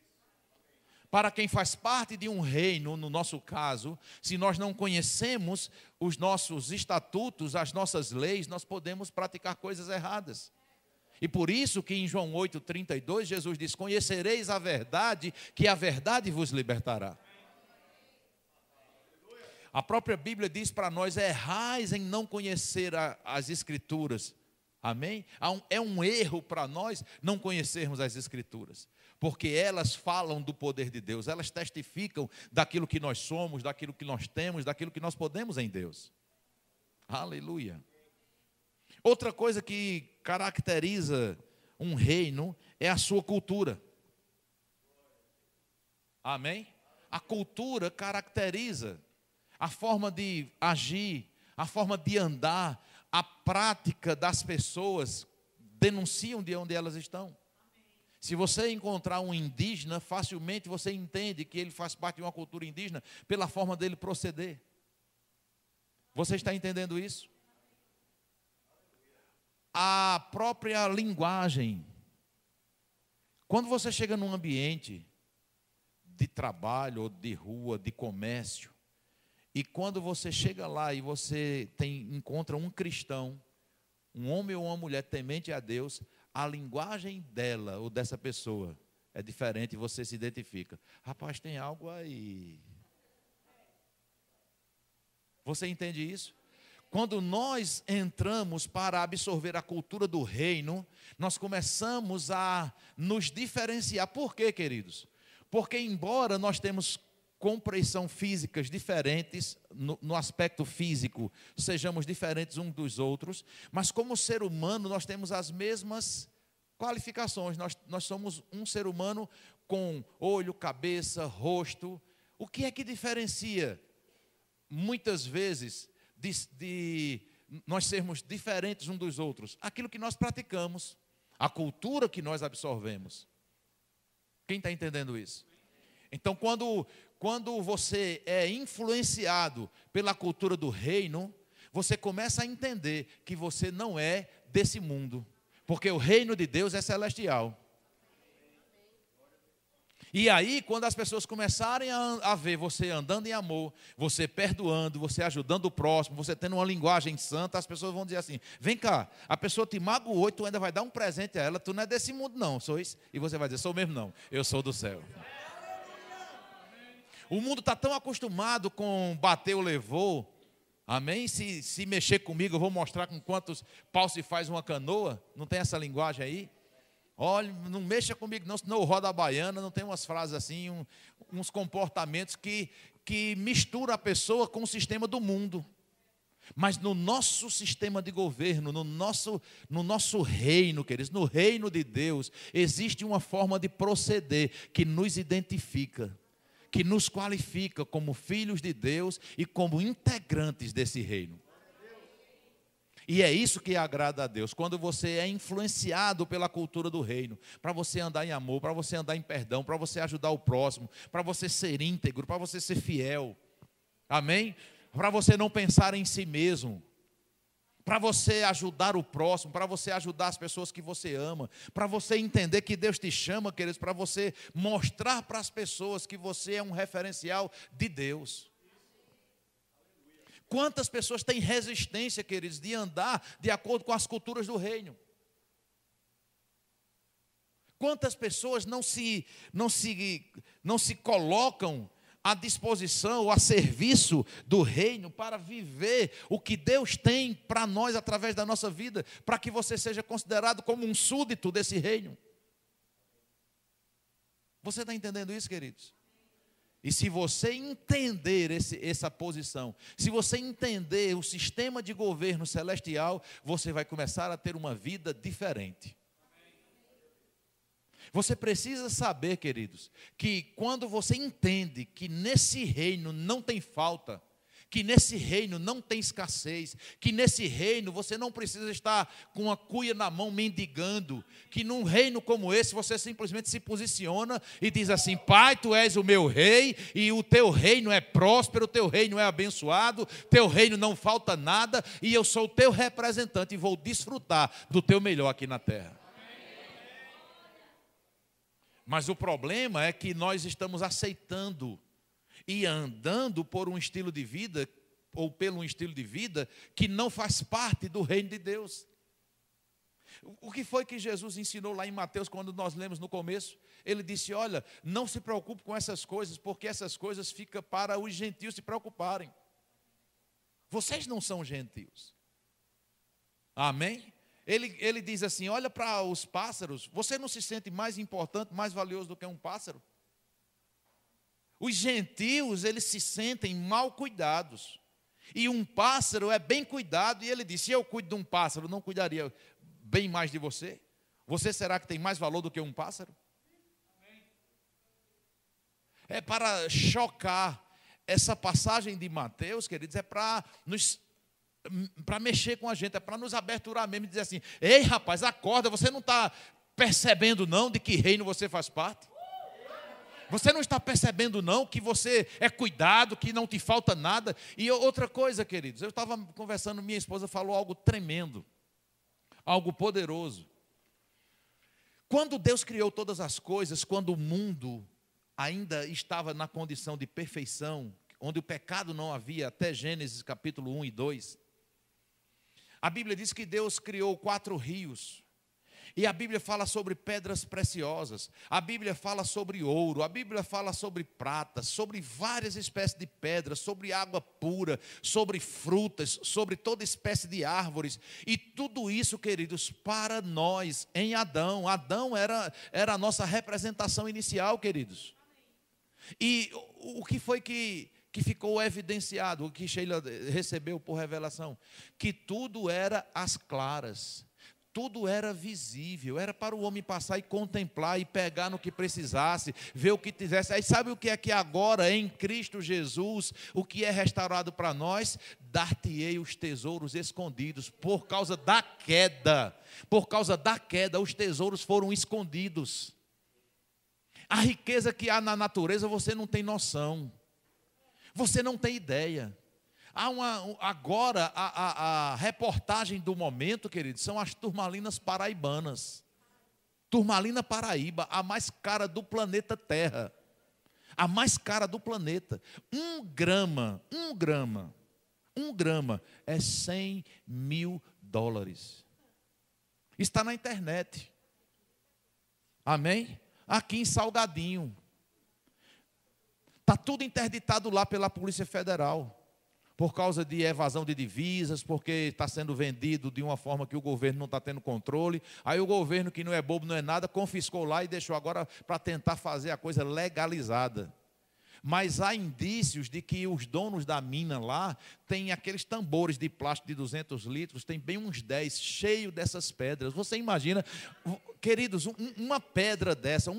Para quem faz parte de um reino, no nosso caso, se nós não conhecemos os nossos estatutos, as nossas leis, nós podemos praticar coisas erradas. E por isso que em João 8,32, Jesus diz: conhecereis a verdade, que a verdade vos libertará. A própria Bíblia diz para nós: errais em não conhecer as Escrituras. Amém? É um erro para nós não conhecermos as Escrituras, porque elas falam do poder de Deus, elas testificam daquilo que nós somos, daquilo que nós temos, daquilo que nós podemos em Deus. Aleluia. Outra coisa que caracteriza um reino é a sua cultura. Amém? A cultura caracteriza a forma de agir, a forma de andar, a prática das pessoas denunciam de onde elas estão. Se você encontrar um indígena, facilmente você entende que ele faz parte de uma cultura indígena pela forma dele proceder. Você está entendendo isso? A própria linguagem. Quando você chega num ambiente de trabalho, ou de rua, de comércio, e quando você chega lá e você encontra um cristão, um homem ou uma mulher temente a Deus, a linguagem dela ou dessa pessoa é diferente e você se identifica. Rapaz, tem algo aí. Você entende isso? Quando nós entramos para absorver a cultura do reino, nós começamos a nos diferenciar. Por quê, queridos? Porque embora nós temos compreensão físicas diferentes, no aspecto físico, sejamos diferentes uns dos outros, mas como ser humano nós temos as mesmas qualificações. Nós somos um ser humano com olho, cabeça, rosto. O que é que diferencia, muitas vezes, de nós sermos diferentes uns dos outros? Aquilo que nós praticamos, a cultura que nós absorvemos. Quem está entendendo isso? Então, quando você é influenciado pela cultura do reino, você começa a entender que você não é desse mundo, porque o reino de Deus é celestial. E aí, quando as pessoas começarem a ver você andando em amor, você perdoando, você ajudando o próximo, você tendo uma linguagem santa, as pessoas vão dizer assim: vem cá, a pessoa te magoou e tu ainda vai dar um presente a ela, tu não é desse mundo não, sou isso? E você vai dizer: sou mesmo não, eu sou do céu. O mundo está tão acostumado com bateu, levou, amém? Se mexer comigo, eu vou mostrar com quantos paus se faz uma canoa, não tem essa linguagem aí? Olha, não mexa comigo não, senão eu rodo a baiana. Não tem umas frases assim, uns comportamentos que misturam a pessoa com o sistema do mundo. Mas no nosso sistema de governo, no nosso reino, queridos, no reino de Deus, existe uma forma de proceder que nos identifica, que nos qualifica como filhos de Deus e como integrantes desse reino. E é isso que agrada a Deus, quando você é influenciado pela cultura do reino, para você andar em amor, para você andar em perdão, para você ajudar o próximo, para você ser íntegro, para você ser fiel, amém? Para você não pensar em si mesmo, para você ajudar o próximo, para você ajudar as pessoas que você ama, para você entender que Deus te chama, queridos, para você mostrar para as pessoas que você é um referencial de Deus. Quantas pessoas têm resistência, queridos, de andar de acordo com as culturas do reino? Quantas pessoas não se colocam à disposição ou a serviço do reino para viver o que Deus tem para nós através da nossa vida, para que você seja considerado como um súdito desse reino? Você está entendendo isso, queridos? E se você entender essa posição, se você entender o sistema de governo celestial, você vai começar a ter uma vida diferente. Você precisa saber, queridos, que quando você entende que nesse reino não tem falta, que nesse reino não tem escassez, que nesse reino você não precisa estar com a cuia na mão mendigando, que num reino como esse você simplesmente se posiciona e diz assim: Pai, Tu és o meu rei e o Teu reino é próspero, o Teu reino é abençoado, Teu reino não falta nada e eu sou o Teu representante e vou desfrutar do Teu melhor aqui na terra. Mas o problema é que nós estamos aceitando e andando por um estilo de vida, ou pelo um estilo de vida, que não faz parte do reino de Deus. O que foi que Jesus ensinou lá em Mateus, quando nós lemos no começo? Ele disse: olha, não se preocupe com essas coisas, porque essas coisas ficam para os gentios se preocuparem. Vocês não são gentios. Amém? Ele diz assim: olha para os pássaros, você não se sente mais importante, mais valioso do que um pássaro? Os gentios, eles se sentem mal cuidados. E um pássaro é bem cuidado. E ele disse: se eu cuido de um pássaro, não cuidaria bem mais de você? Você será que tem mais valor do que um pássaro? É para chocar. Essa passagem de Mateus, queridos, é para mexer com a gente, é para nos aberturar mesmo e dizer assim: ei, rapaz, acorda, você não está percebendo não de que reino você faz parte? Você não está percebendo não que você é cuidado, que não te falta nada? E outra coisa, queridos, eu estava conversando, minha esposa falou algo tremendo, algo poderoso. Quando Deus criou todas as coisas, quando o mundo ainda estava na condição de perfeição, onde o pecado não havia, até Gênesis capítulo 1 e 2, a Bíblia diz que Deus criou 4 rios. E a Bíblia fala sobre pedras preciosas, a Bíblia fala sobre ouro, a Bíblia fala sobre prata, sobre várias espécies de pedras, sobre água pura, sobre frutas, sobre toda espécie de árvores. E tudo isso, queridos, para nós em Adão. Adão era a nossa representação inicial, queridos. E o que foi que ficou evidenciado, o que Sheila recebeu por revelação? Que tudo era às claras. Tudo era visível, era para o homem passar e contemplar e pegar no que precisasse, ver o que tivesse. Aí sabe o que é que agora, em Cristo Jesus, o que é restaurado para nós? Dar-te-ei os tesouros escondidos. Por causa da queda, os tesouros foram escondidos. A riqueza que há na natureza você não tem noção, você não tem ideia. Agora, a reportagem do momento, queridos, são as turmalinas paraibanas. Turmalina Paraíba, a mais cara do planeta Terra. A mais cara do planeta. Um grama é $100 mil. Está na internet. Amém? Aqui em Salgadinho. Está tudo interditado lá pela Polícia Federal. Por causa de evasão de divisas, porque está sendo vendido de uma forma que o governo não está tendo controle. Aí o governo, que não é bobo, não é nada, confiscou lá e deixou agora para tentar fazer a coisa legalizada. Mas há indícios de que os donos da mina lá têm aqueles tambores de plástico de 200 litros, tem bem uns 10, cheio dessas pedras. Você imagina, queridos, uma pedra dessa,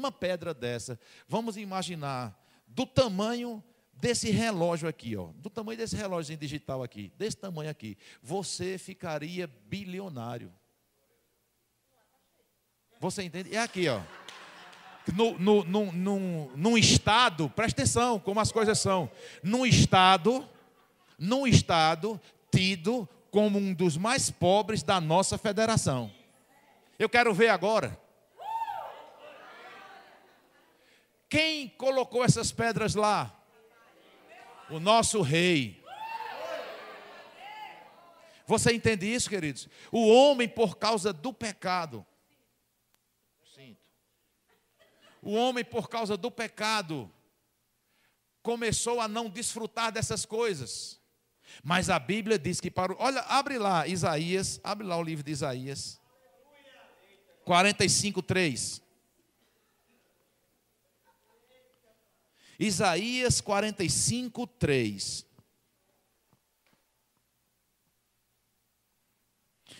vamos imaginar, do tamanho desse relógio aqui, ó, do tamanho desse relógio digital aqui, desse tamanho aqui, você ficaria bilionário. Você entende? É aqui, ó. Num estado, presta atenção como as coisas são, num estado tido como um dos mais pobres da nossa federação. Eu quero ver agora. Quem colocou essas pedras lá? O nosso rei. Você entende isso, queridos? O homem, por causa do pecado, começou a não desfrutar dessas coisas. Mas a Bíblia diz que olha, abre lá Isaías, abre lá o livro de Isaías 45:3. Isaías 45:3.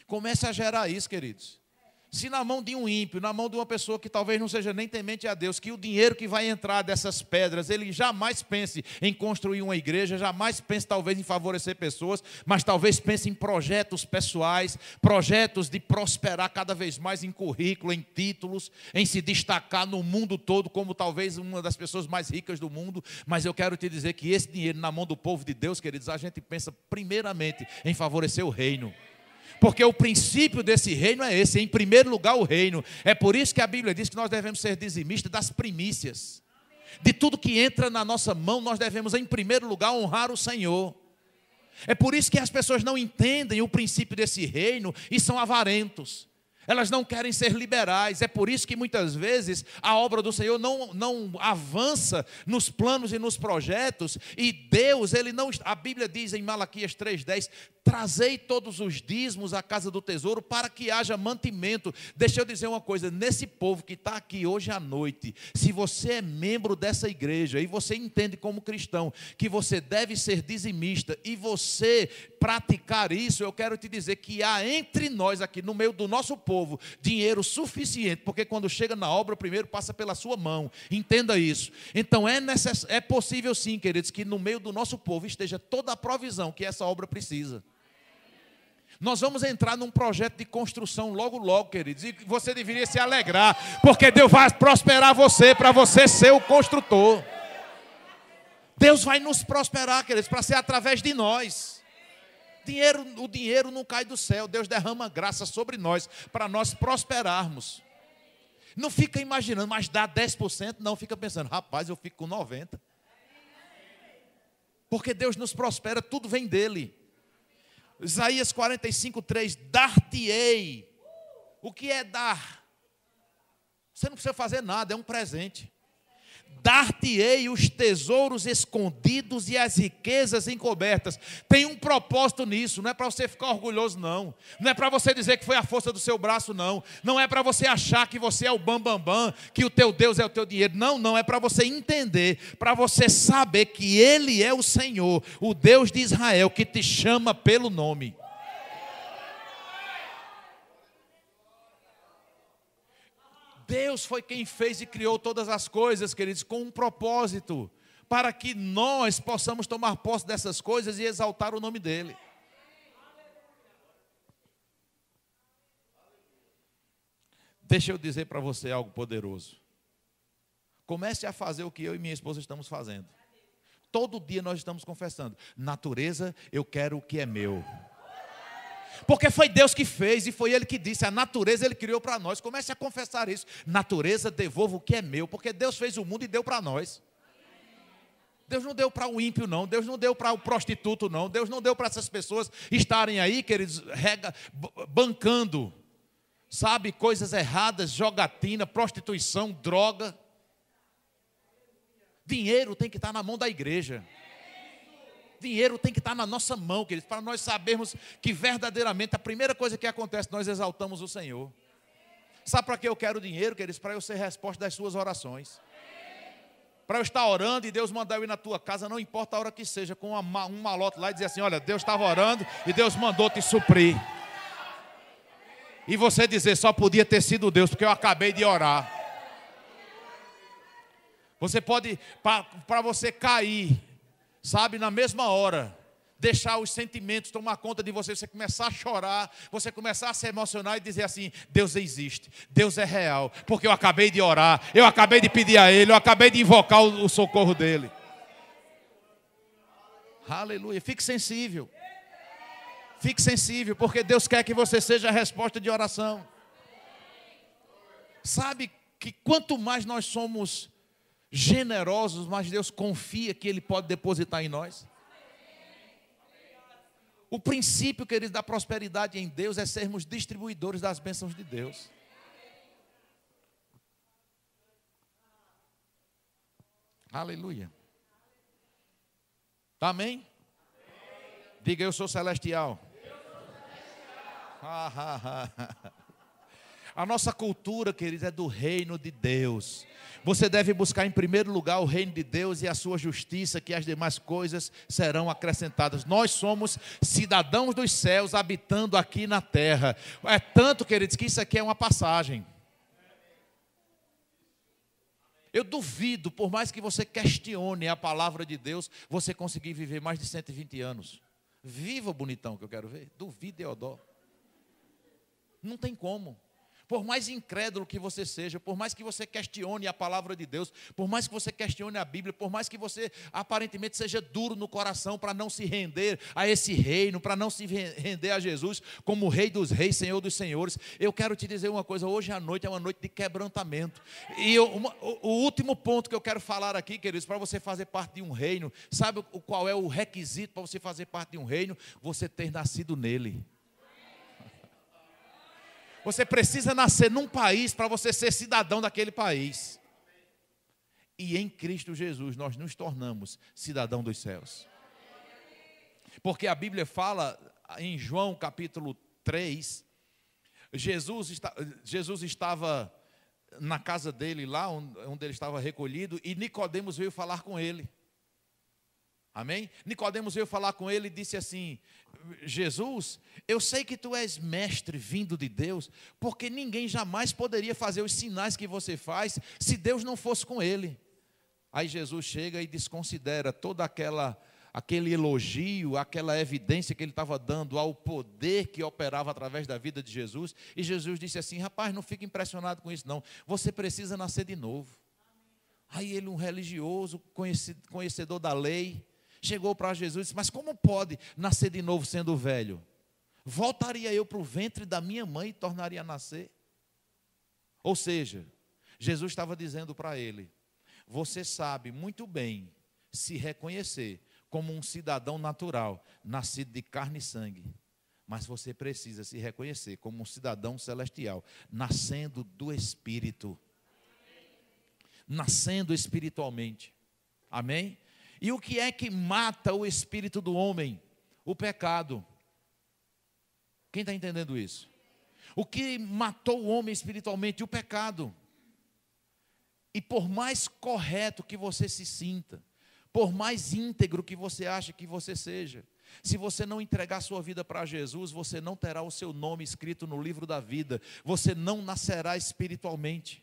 Comece a gerar isso, queridos. Se na mão de um ímpio, na mão de uma pessoa que talvez não seja nem temente a Deus, que o dinheiro que vai entrar dessas pedras, ele jamais pense em construir uma igreja, jamais pense talvez em favorecer pessoas, mas talvez pense em projetos pessoais, projetos de prosperar cada vez mais em currículo, em títulos, em se destacar no mundo todo como talvez uma das pessoas mais ricas do mundo. Mas eu quero te dizer que esse dinheiro na mão do povo de Deus, queridos, a gente pensa primeiramente em favorecer o reino. Porque o princípio desse reino é esse, em primeiro lugar o reino. É por isso que a Bíblia diz que nós devemos ser dizimistas das primícias. De tudo que entra na nossa mão, nós devemos em primeiro lugar honrar o Senhor. É por isso que as pessoas não entendem o princípio desse reino e são avarentos. Elas não querem ser liberais. É por isso que muitas vezes a obra do Senhor não avança nos planos e nos projetos. E Deus, Ele não... A Bíblia diz em Malaquias 3:10, trazei todos os dízimos à casa do tesouro para que haja mantimento. Deixa eu dizer uma coisa, nesse povo que está aqui hoje à noite, se você é membro dessa igreja e você entende como cristão que você deve ser dizimista e você praticar isso, eu quero te dizer que há entre nós aqui, no meio do nosso povo, dinheiro suficiente, porque quando chega na obra, primeiro passa pela sua mão. Entenda isso. Então é possível sim, queridos, que no meio do nosso povo esteja toda a provisão que essa obra precisa. Nós vamos entrar num projeto de construção logo, logo, queridos. E você deveria se alegrar, porque Deus vai prosperar você, para você ser o construtor. Deus vai nos prosperar, queridos, para ser através de nós. O dinheiro não cai do céu. Deus derrama graça sobre nós, para nós prosperarmos. Não fica imaginando, mas dá 10%, não fica pensando, rapaz, eu fico com 90%. Porque Deus nos prospera, tudo vem dele. Isaías 45:3, dar-te-ei. O que é dar? Você não precisa fazer nada, é um presente. Dar-te-ei os tesouros escondidos e as riquezas encobertas. Tem um propósito nisso, não é para você ficar orgulhoso, não. Não é para você dizer que foi a força do seu braço, não. Não é para você achar que você é o bambambam, que o teu Deus é o teu dinheiro. Não, não, é para você entender, para você saber que Ele é o Senhor, o Deus de Israel, que te chama pelo nome. Deus foi quem fez e criou todas as coisas, queridos, com um propósito, para que nós possamos tomar posse dessas coisas e exaltar o nome dEle. Deixa eu dizer para você algo poderoso. Comece a fazer o que eu e minha esposa estamos fazendo. Todo dia nós estamos confessando: natureza, eu quero o que é meu. Porque foi Deus que fez e foi Ele que disse. A natureza Ele criou para nós. Comece a confessar isso: natureza, devolva o que é meu. Porque Deus fez o mundo e deu para nós. Deus não deu para o ímpio, não. Deus não deu para o prostituto, não. Deus não deu para essas pessoas estarem aí, queridos, bancando, sabe, coisas erradas, jogatina, prostituição, droga. Dinheiro tem que estar na mão da igreja. Dinheiro tem que estar na nossa mão, queridos, para nós sabermos que verdadeiramente a primeira coisa que acontece, nós exaltamos o Senhor. Sabe para que eu quero dinheiro, queridos? Para eu ser resposta das suas orações. Para eu estar orando e Deus mandar eu ir na tua casa, não importa a hora que seja, com um malote lá e dizer assim: olha, Deus estava orando e Deus mandou te suprir. E você dizer: só podia ter sido Deus, porque eu acabei de orar. Você pode, para você cair, sabe, na mesma hora, deixar os sentimentos tomar conta de você, você começar a chorar, você começar a se emocionar e dizer assim: Deus existe, Deus é real, porque eu acabei de orar, eu acabei de pedir a Ele, eu acabei de invocar o socorro dEle. Aleluia, fique sensível. Fique sensível, porque Deus quer que você seja a resposta de oração. Sabe que quanto mais nós somos generosos, mais Deus confia que Ele pode depositar em nós. O princípio, queridos, da prosperidade em Deus é sermos distribuidores das bênçãos de Deus. Aleluia. Amém? Diga: eu sou celestial. A nossa cultura, queridos, é do reino de Deus. Você deve buscar em primeiro lugar o reino de Deus e a sua justiça, que as demais coisas serão acrescentadas. Nós somos cidadãos dos céus habitando aqui na terra. É tanto, queridos, que isso aqui é uma passagem. Eu duvido, por mais que você questione a palavra de Deus, você conseguir viver mais de 120 anos. Viva, bonitão, que eu quero ver. Duvido, Eudó. Não tem como. Por mais incrédulo que você seja, por mais que você questione a palavra de Deus, por mais que você questione a Bíblia, por mais que você aparentemente seja duro no coração para não se render a esse reino, para não se render a Jesus como Rei dos Reis, Senhor dos Senhores, eu quero te dizer uma coisa: hoje à noite é uma noite de quebrantamento. E o último ponto que eu quero falar aqui, queridos, para você fazer parte de um reino, sabe qual é o requisito para você fazer parte de um reino? Você ter nascido nele. Você precisa nascer num país para você ser cidadão daquele país. E em Cristo Jesus nós nos tornamos cidadão dos céus. Porque a Bíblia fala em João capítulo 3, Jesus estava na casa dele lá, onde ele estava recolhido, e Nicodemos veio falar com ele. Amém? Nicodemos veio falar com ele e disse assim: Jesus, eu sei que tu és mestre vindo de Deus, porque ninguém jamais poderia fazer os sinais que você faz se Deus não fosse com ele. Aí Jesus chega e desconsidera todo aquele elogio, aquela evidência que ele estava dando ao poder que operava através da vida de Jesus. E Jesus disse assim: rapaz, não fique impressionado com isso não, você precisa nascer de novo. Aí ele, um religioso, conhecedor da lei, chegou para Jesus e disse: mas como pode nascer de novo sendo velho? Voltaria eu para o ventre da minha mãe e tornaria a nascer? Ou seja, Jesus estava dizendo para ele: você sabe muito bem se reconhecer como um cidadão natural, nascido de carne e sangue, mas você precisa se reconhecer como um cidadão celestial, nascendo do Espírito, nascendo espiritualmente. Amém? E o que é que mata o espírito do homem? O pecado. Quem está entendendo isso? O que matou o homem espiritualmente? O pecado. E por mais correto que você se sinta, por mais íntegro que você ache que você seja, se você não entregar sua vida para Jesus, você não terá o seu nome escrito no livro da vida, você não nascerá espiritualmente.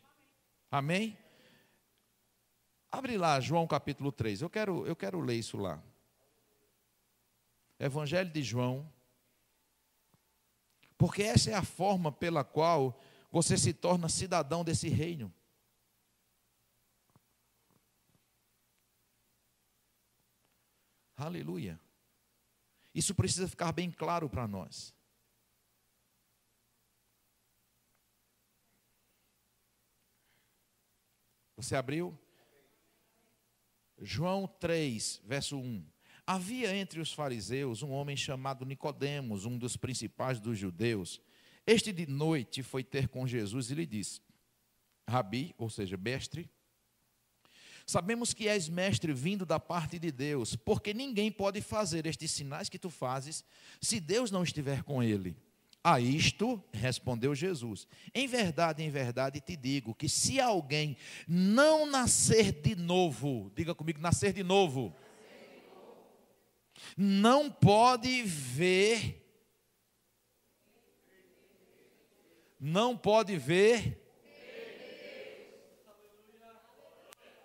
Amém? Abre lá, João capítulo 3. Eu quero ler isso lá. Evangelho de João. Porque essa é a forma pela qual você se torna cidadão desse reino. Aleluia. Isso precisa ficar bem claro para nós. Você abriu? João 3, verso 1. Havia entre os fariseus um homem chamado Nicodemos, um dos principais dos judeus. Este de noite foi ter com Jesus e lhe disse: Rabi, ou seja, mestre, sabemos que és mestre vindo da parte de Deus, porque ninguém pode fazer estes sinais que tu fazes, se Deus não estiver com ele. A isto respondeu Jesus: em verdade te digo, que se alguém não nascer de novo, diga comigo, nascer de novo, não pode ver,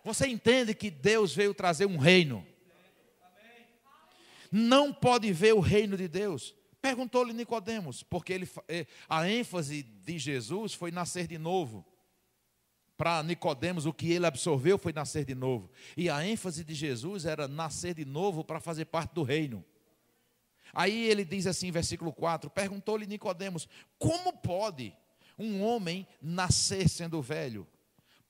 Você entende que Deus veio trazer um reino? Não pode ver o reino de Deus. Perguntou-lhe Nicodemos, porque a ênfase de Jesus foi nascer de novo. Para Nicodemos, o que ele absorveu foi nascer de novo. E a ênfase de Jesus era nascer de novo para fazer parte do reino. Aí ele diz assim, versículo 4, perguntou-lhe Nicodemos: como pode um homem nascer sendo velho?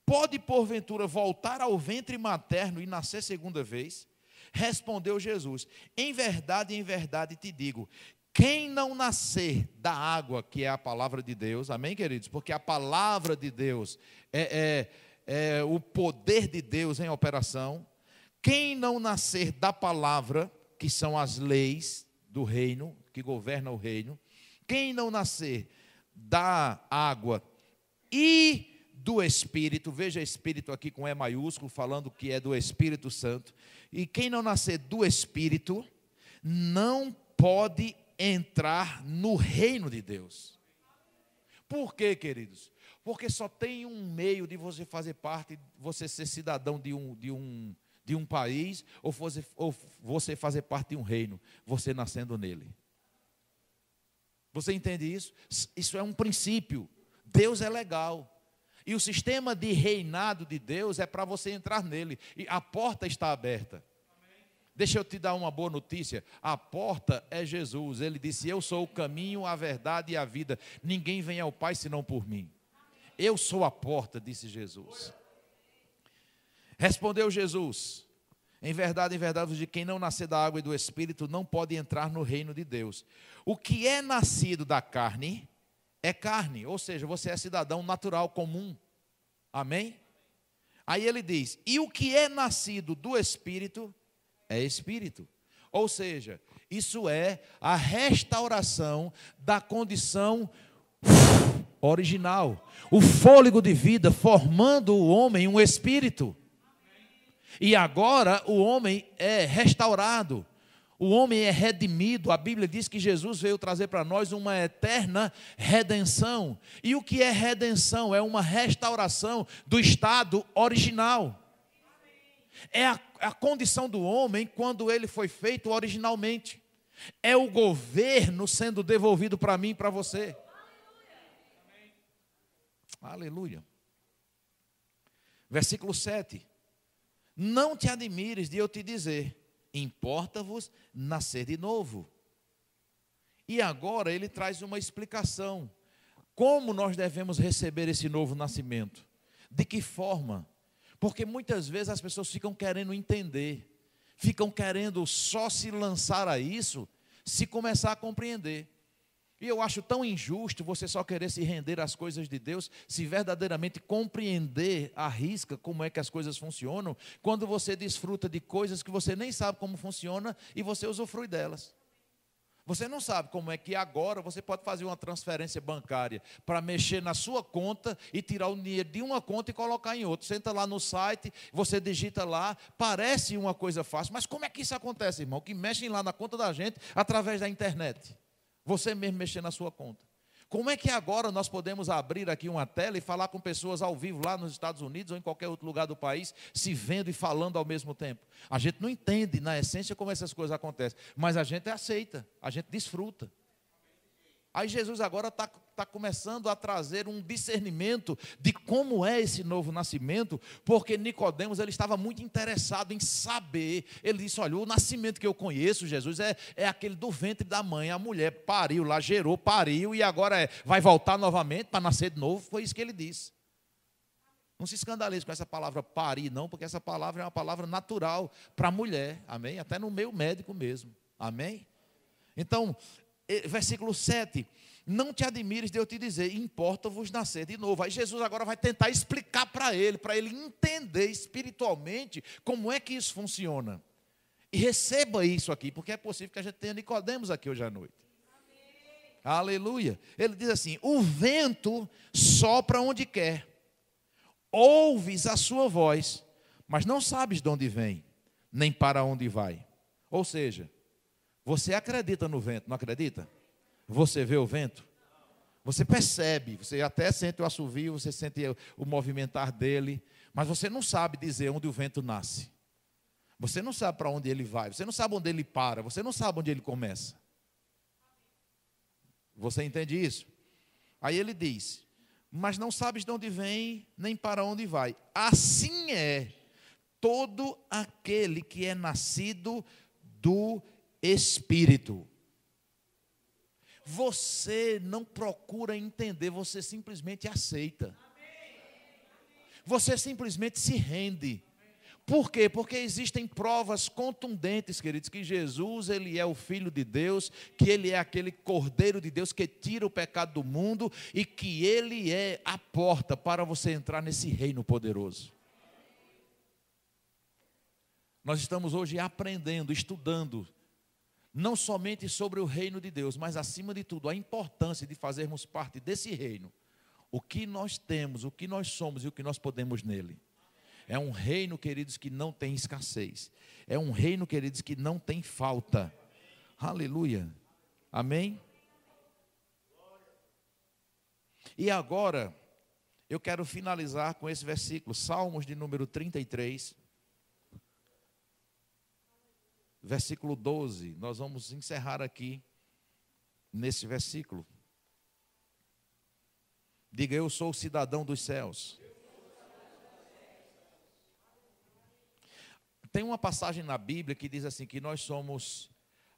Pode porventura voltar ao ventre materno e nascer segunda vez? Respondeu Jesus: em verdade te digo, quem não nascer da água, que é a palavra de Deus, amém, queridos? Porque a palavra de Deus é o poder de Deus em operação. Quem não nascer da palavra, que são as leis do reino, que governam o reino, quem não nascer da água e do Espírito, veja Espírito aqui com E maiúsculo, falando que é do Espírito Santo, e quem não nascer do Espírito, não pode entrar no reino de Deus. Por quê, queridos? Porque só tem um meio de você fazer parte, você ser cidadão de um país, ou você fazer parte de um reino, você nascendo nele. Você entende isso? Isso é um princípio. Deus é legal. E o sistema de reinado de Deus é para você entrar nele. E a porta está aberta. Deixa eu te dar uma boa notícia. A porta é Jesus. Ele disse: eu sou o caminho, a verdade e a vida. Ninguém vem ao Pai senão por mim. Eu sou a porta, disse Jesus. Respondeu Jesus: em verdade vos digo, quem não nascer da água e do Espírito não pode entrar no reino de Deus. O que é nascido da carne é carne, ou seja, você é cidadão natural comum. Amém? Aí ele diz: e o que é nascido do Espírito é Espírito. Ou seja, isso é a restauração da condição original. O fôlego de vida formando o homem um espírito. E agora o homem é restaurado. O homem é redimido. A Bíblia diz que Jesus veio trazer para nós uma eterna redenção. E o que é redenção? É uma restauração do estado original. É a condição do homem quando ele foi feito originalmente. É o governo sendo devolvido para mim e para você. Aleluia. Versículo 7. Não te admires de eu te dizer, importa-vos nascer de novo. E agora ele traz uma explicação. Como nós devemos receber esse novo nascimento? De que forma? Porque muitas vezes as pessoas ficam querendo entender, ficam querendo só se lançar a isso, se começar a compreender. E eu acho tão injusto você só querer se render às coisas de Deus, se verdadeiramente compreender à risca como é que as coisas funcionam, quando você desfruta de coisas que você nem sabe como funciona e você usufrui delas. Você não sabe como é que agora você pode fazer uma transferência bancária para mexer na sua conta e tirar o dinheiro de uma conta e colocar em outra. Senta lá no site, você digita lá, parece uma coisa fácil, mas como é que isso acontece, irmão? Que mexem lá na conta da gente através da internet. Você mesmo mexer na sua conta. Como é que agora nós podemos abrir aqui uma tela e falar com pessoas ao vivo lá nos Estados Unidos ou em qualquer outro lugar do país, se vendo e falando ao mesmo tempo? A gente não entende, na essência, como essas coisas acontecem, mas a gente aceita, a gente desfruta. Aí Jesus agora está começando a trazer um discernimento de como é esse novo nascimento, porque Nicodemos ele estava muito interessado em saber. Ele disse: olha, o nascimento que eu conheço, Jesus, é aquele do ventre da mãe. A mulher pariu lá, gerou, pariu, e agora vai voltar novamente para nascer de novo. Foi isso que ele disse. Não se escandalize com essa palavra parir, não, porque essa palavra é uma palavra natural para a mulher, amém? Até no meio médico mesmo, amém? Então, versículo 7, não te admires de eu te dizer, importa-vos nascer de novo. Aí Jesus agora vai tentar explicar para ele entender espiritualmente como é que isso funciona. E receba isso aqui, porque é possível que a gente tenha Nicodemos aqui hoje à noite. Amém. Aleluia. Ele diz assim: o vento sopra onde quer, ouves a sua voz, mas não sabes de onde vem, nem para onde vai. Ou seja, você acredita no vento, não acredita? Você vê o vento? Você percebe, você até sente o assovio, você sente o movimentar dele, mas você não sabe dizer onde o vento nasce. Você não sabe para onde ele vai, você não sabe onde ele para, você não sabe onde ele começa. Você entende isso? Aí ele diz: mas não sabes de onde vem, nem para onde vai. Assim é todo aquele que é nascido do Espírito. Você não procura entender, você simplesmente aceita. Você simplesmente se rende. Por quê? Porque existem provas contundentes, queridos, que Jesus, ele é o Filho de Deus, que ele é aquele Cordeiro de Deus que tira o pecado do mundo e que ele é a porta para você entrar nesse reino poderoso. Nós estamos hoje aprendendo, estudando, não somente sobre o reino de Deus, mas acima de tudo, a importância de fazermos parte desse reino. O que nós temos, o que nós somos e o que nós podemos nele. É um reino, queridos, que não tem escassez. É um reino, queridos, que não tem falta. Aleluia. Amém? E agora, eu quero finalizar com esse versículo, Salmos de número 33. Versículo 12, nós vamos encerrar aqui nesse versículo. Diga: eu sou o cidadão dos céus. Tem uma passagem na Bíblia que diz assim, que nós somos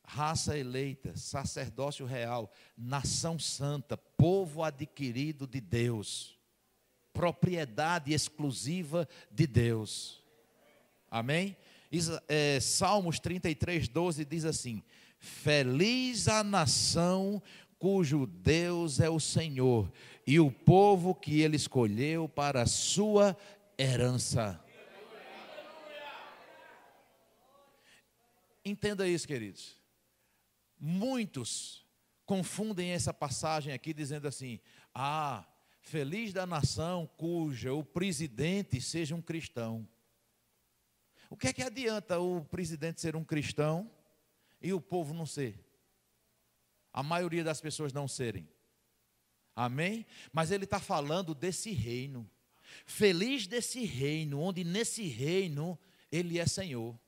raça eleita, sacerdócio real, nação santa, povo adquirido de Deus, propriedade exclusiva de Deus. Amém? Salmos 33, 12 diz assim: feliz a nação cujo Deus é o Senhor, e o povo que ele escolheu para a sua herança. Entenda isso, queridos. Muitos confundem essa passagem aqui dizendo assim: feliz da nação cuja o presidente seja um cristão. O que é que adianta o presidente ser um cristão e o povo não ser? A maioria das pessoas não serem. Amém? Mas ele está falando desse reino. Feliz desse reino, onde nesse reino ele é Senhor.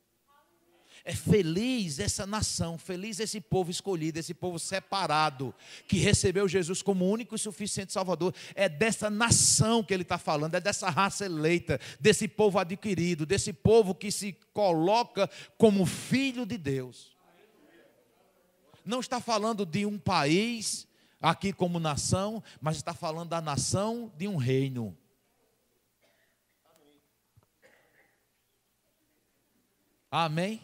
É feliz essa nação, feliz esse povo escolhido, esse povo separado, que recebeu Jesus como único e suficiente Salvador. É dessa nação que ele está falando, é dessa raça eleita, desse povo adquirido, desse povo que se coloca como filho de Deus. Não está falando de um país aqui como nação, mas está falando da nação de um reino. Amém?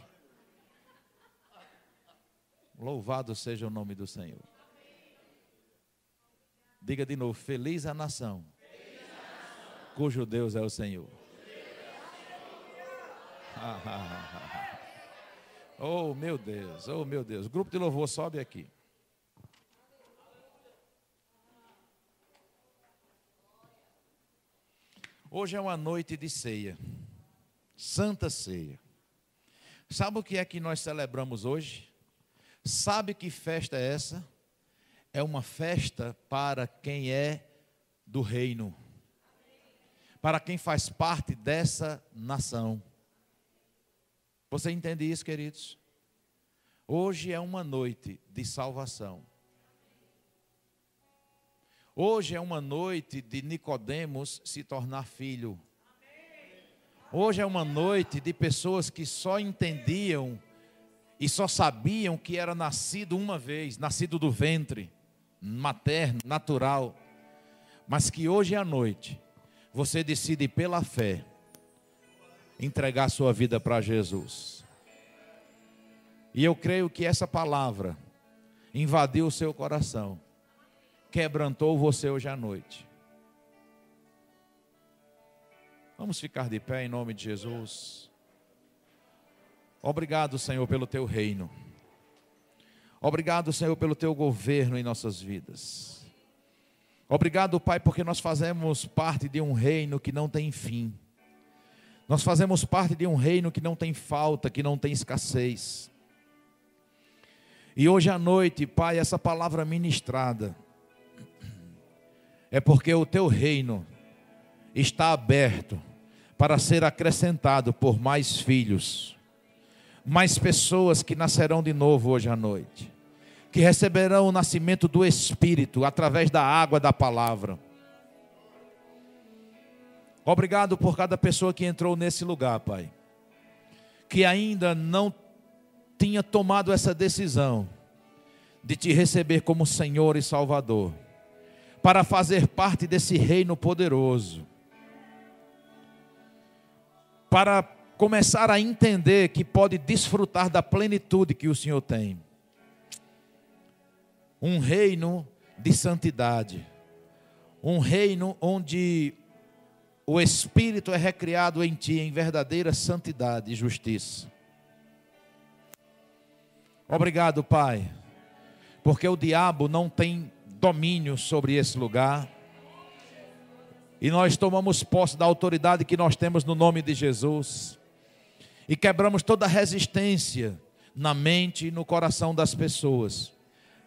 Louvado seja o nome do Senhor. Diga de novo: feliz a nação cujo Deus é o Senhor. Oh meu Deus, oh meu Deus. O grupo de louvor sobe aqui. Hoje é uma noite de ceia, Santa Ceia. Sabe o que é que nós celebramos hoje? Sabe que festa é essa? é uma festa para quem é do reino, para quem faz parte dessa nação. Você entende isso, queridos? Hoje é uma noite de salvação. Hoje é uma noite de Nicodemos se tornar filho. Hoje é uma noite de pessoas que só entendiam e só sabiam que era nascido uma vez, nascido do ventre materno, natural. Mas que hoje à noite você decide pela fé entregar sua vida para Jesus. E eu creio que essa palavra invadiu o seu coração, quebrantou você hoje à noite. Vamos ficar de pé em nome de Jesus. Obrigado, Senhor, pelo teu reino. Obrigado, Senhor, pelo teu governo em nossas vidas. Obrigado, Pai, porque nós fazemos parte de um reino que não tem fim. Nós fazemos parte de um reino que não tem falta, que não tem escassez. E hoje à noite, Pai, essa palavra ministrada é porque o teu reino está aberto para ser acrescentado por mais filhos, mais pessoas que nascerão de novo hoje à noite, que receberão o nascimento do Espírito através da água da palavra. Obrigado por cada pessoa que entrou nesse lugar, Pai, que ainda não tinha tomado essa decisão de te receber como Senhor e Salvador, para fazer parte desse reino poderoso, para começar a entender que pode desfrutar da plenitude que o Senhor tem. Um reino de santidade, um reino onde o Espírito é recriado em ti em verdadeira santidade e justiça. Obrigado, Pai, porque o diabo não tem domínio sobre esse lugar, e nós tomamos posse da autoridade que nós temos no nome de Jesus, e quebramos toda resistência na mente e no coração das pessoas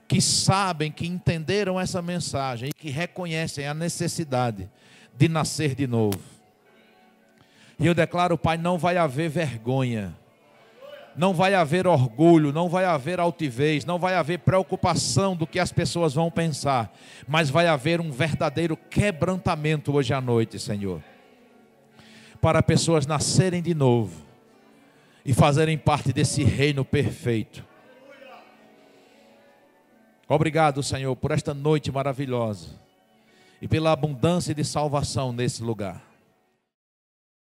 que sabem, que entenderam essa mensagem e que reconhecem a necessidade de nascer de novo. E eu declaro, Pai, não vai haver vergonha, não vai haver orgulho, não vai haver altivez, não vai haver preocupação do que as pessoas vão pensar, mas vai haver um verdadeiro quebrantamento hoje à noite, Senhor, para pessoas nascerem de novo e fazerem parte desse reino perfeito. Obrigado, Senhor, por esta noite maravilhosa e pela abundância de salvação nesse lugar.